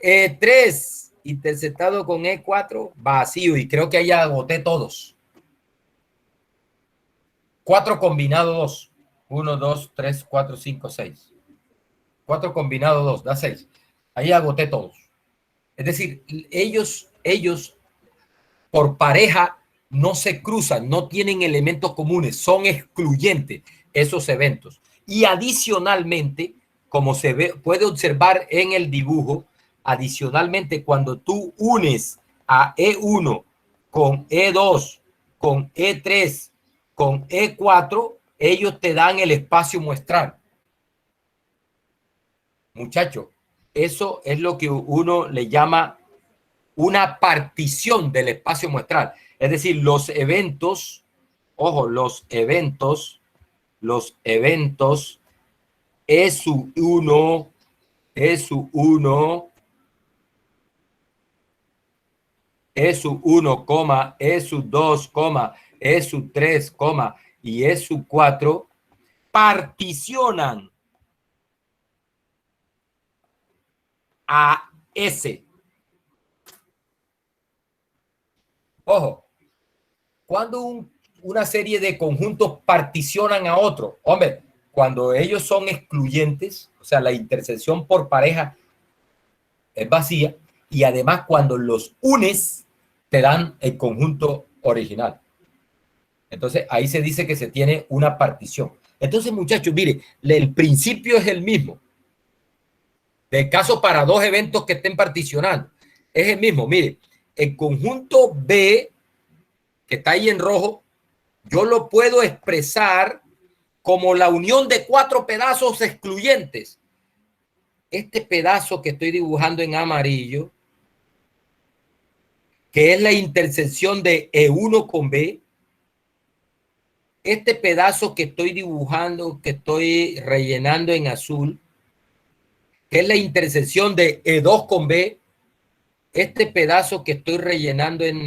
E3 interceptado con E4, vacío. Y creo que ahí agoté todos. 4 combinado 2. 1, 2, 3, 4, 5, 6. 4 combinado 2, da 6. Ahí agoté todos. Es decir, ellos por pareja no se cruzan, no tienen elementos comunes, son excluyentes esos eventos. Y adicionalmente, como se puede observar en el dibujo, adicionalmente cuando tú unes a E1 con E2, con E3, con E4, ellos te dan el espacio muestral. Muchachos, eso es lo que uno le llama una partición del espacio muestral. Es decir, los eventos, ojo, los eventos, E1, E1, E1, E2, E3, y E4 particionan a S. Ojo, cuando una serie de conjuntos particionan a otro, hombre, cuando ellos son excluyentes, o sea, la intersección por pareja es vacía, y además cuando los unes, te dan el conjunto original. Entonces, ahí se dice que se tiene una partición. Entonces, muchachos, mire, el principio es el mismo. Del caso para dos eventos que estén particionando. Es el mismo. Mire, el conjunto B, que está ahí en rojo, yo lo puedo expresar como la unión de cuatro pedazos excluyentes. Este pedazo que estoy dibujando en amarillo, que es la intersección de E1 con B, este pedazo que estoy dibujando, que estoy rellenando en azul, que es la intersección de E2 con B, este pedazo que estoy rellenando en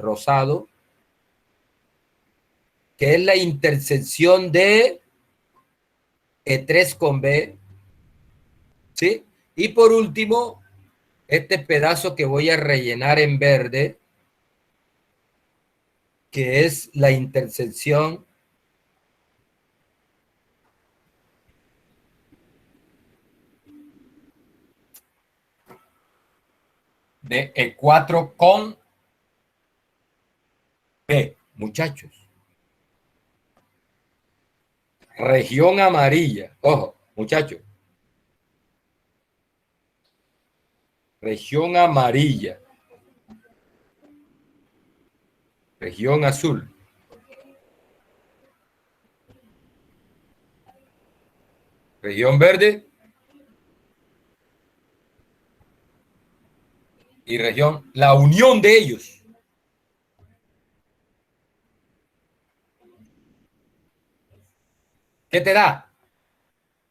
rosado, que es la intersección de E3 con B, ¿sí? Y por último, este pedazo que voy a rellenar en verde, que es la intersección de E4 con B, muchachos. Región amarilla. Ojo, muchachos. Región amarilla. Región azul. Región verde. Y región, la unión de ellos. ¿Qué te da?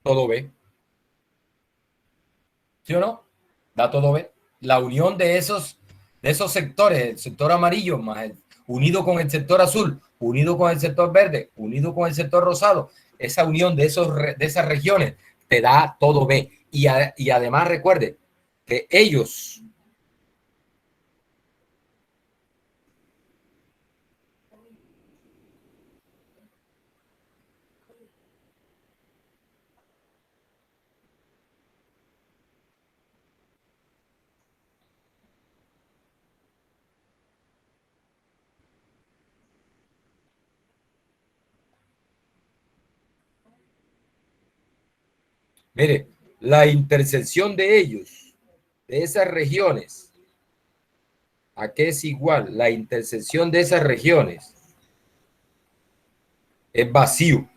Todo B. ¿Sí o no? Da todo B. La unión de esos sectores, el sector amarillo más unido con el sector azul, unido con el sector verde, unido con el sector rosado, esa unión de esas regiones te da todo B. Y además recuerde que ellos mire, la intersección de ellos, de esas regiones, ¿a qué es igual? La intersección de esas regiones es vacío.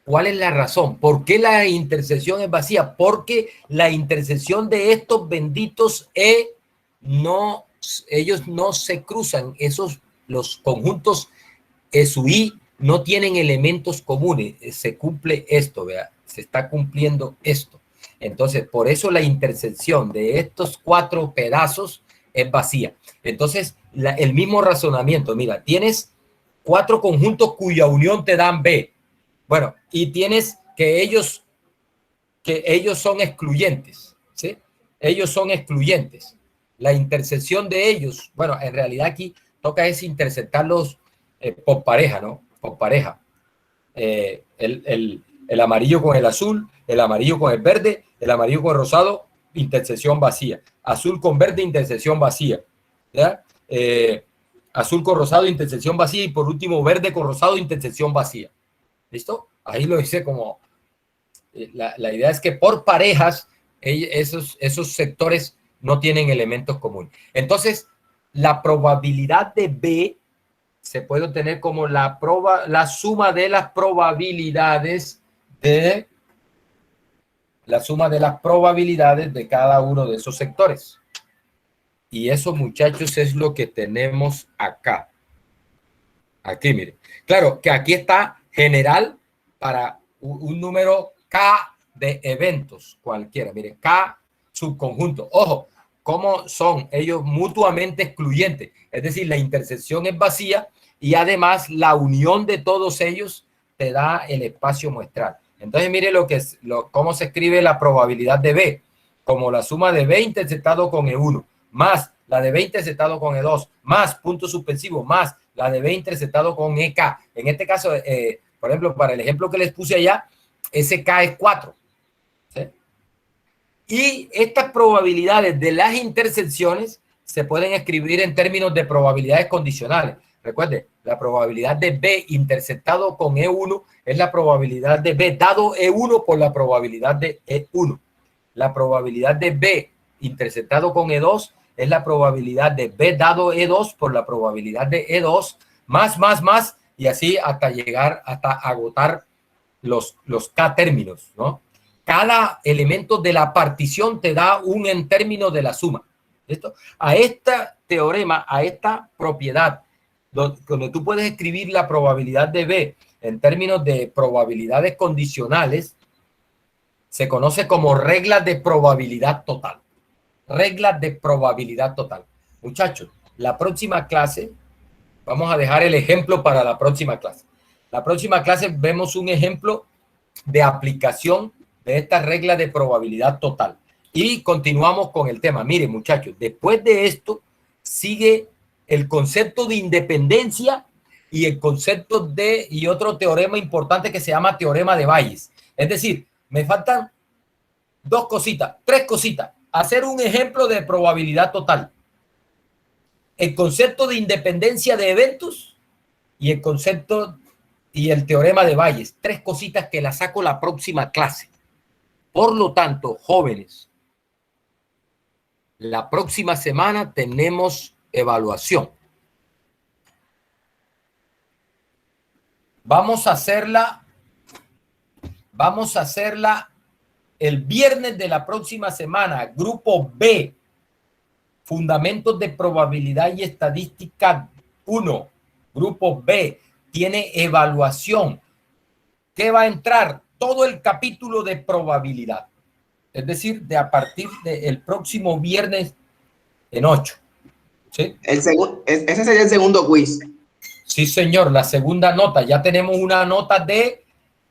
¿Cuál es la razón? ¿Por qué la intersección es vacía? Porque la intersección de estos benditos ellos no se cruzan, los conjuntos SUI no tienen elementos comunes, se cumple esto, ¿verdad? Se está cumpliendo esto. Entonces, por eso la intersección de estos cuatro pedazos es vacía. Entonces, el mismo razonamiento, mira, tienes cuatro conjuntos cuya unión te dan B. Bueno, y tienes que ellos son excluyentes, ¿sí? Ellos son excluyentes. La intersección de ellos, bueno, en realidad aquí toca es intersectarlos por pareja, ¿no? Por pareja. El amarillo con el azul, el amarillo con el verde, el amarillo con el rosado, intersección vacía. Azul con verde, intersección vacía. ¿Ya? Azul con rosado, intersección vacía. Y por último, verde con rosado, intersección vacía. ¿Listo? Ahí lo hice como... La idea es que por parejas, esos sectores no tienen elementos comunes. Entonces, la probabilidad de B se puede obtener como la suma de las probabilidades de cada uno de esos sectores. Y eso, muchachos, es lo que tenemos acá. Aquí, miren. Claro que aquí está general para un número K de eventos cualquiera. Miren, K subconjunto. Ojo, ¿cómo son ellos mutuamente excluyentes? Es decir, la intersección es vacía y además la unión de todos ellos te da el espacio muestral. Entonces, mire cómo se escribe la probabilidad de B, como la suma de B intersectado con E1, más la de B intersectado con E2, más punto suspensivo, más la de B intersectado con EK. En este caso, por ejemplo, para el ejemplo que les puse allá, ese K es 4. ¿Sí? Y estas probabilidades de las intersecciones se pueden escribir en términos de probabilidades condicionales. Recuerde, la probabilidad de B interceptado con E1 es la probabilidad de B dado E1 por la probabilidad de E1. La probabilidad de B interceptado con E2 es la probabilidad de B dado E2 por la probabilidad de E2, más, y así hasta llegar, hasta agotar los K términos, ¿no? Cada elemento de la partición te da un en términos de la suma. ¿Listo? A este teorema, a esta propiedad, donde tú puedes escribir la probabilidad de B en términos de probabilidades condicionales, se conoce como regla de probabilidad total. Regla de probabilidad total. Muchachos, la próxima clase, vamos a dejar el ejemplo para la próxima clase. La próxima clase vemos un ejemplo de aplicación de esta regla de probabilidad total. Y continuamos con el tema. Miren, muchachos, después de esto sigue el concepto de independencia y el concepto de, y otro teorema importante que se llama teorema de Bayes. Es decir, me faltan dos cositas, tres cositas. Hacer un ejemplo de probabilidad total. El concepto de independencia de eventos y el concepto y el teorema de Bayes. Tres cositas que las saco la próxima clase. Por lo tanto, jóvenes, la próxima semana tenemos evaluación. Vamos a hacerla el viernes de la próxima semana. Grupo B, Fundamentos de Probabilidad y Estadística 1. Grupo B tiene evaluación. ¿Qué va a entrar? Todo el capítulo de probabilidad. Es decir, de a partir del próximo viernes en 8. ¿Sí?
Ese sería el segundo quiz.
Sí, señor, la segunda nota. Ya tenemos una nota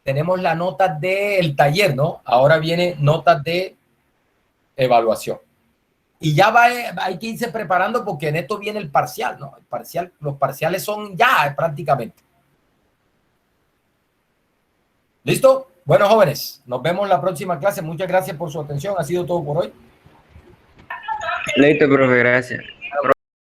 tenemos la nota del taller, ¿no? Ahora viene notas de evaluación. Y ya hay que irse preparando porque en esto viene el parcial, ¿no? Los parciales son ya prácticamente. ¿Listo? Bueno, jóvenes, nos vemos en la próxima clase. Muchas gracias por su atención. Ha sido todo por hoy.
Listo, profe, gracias.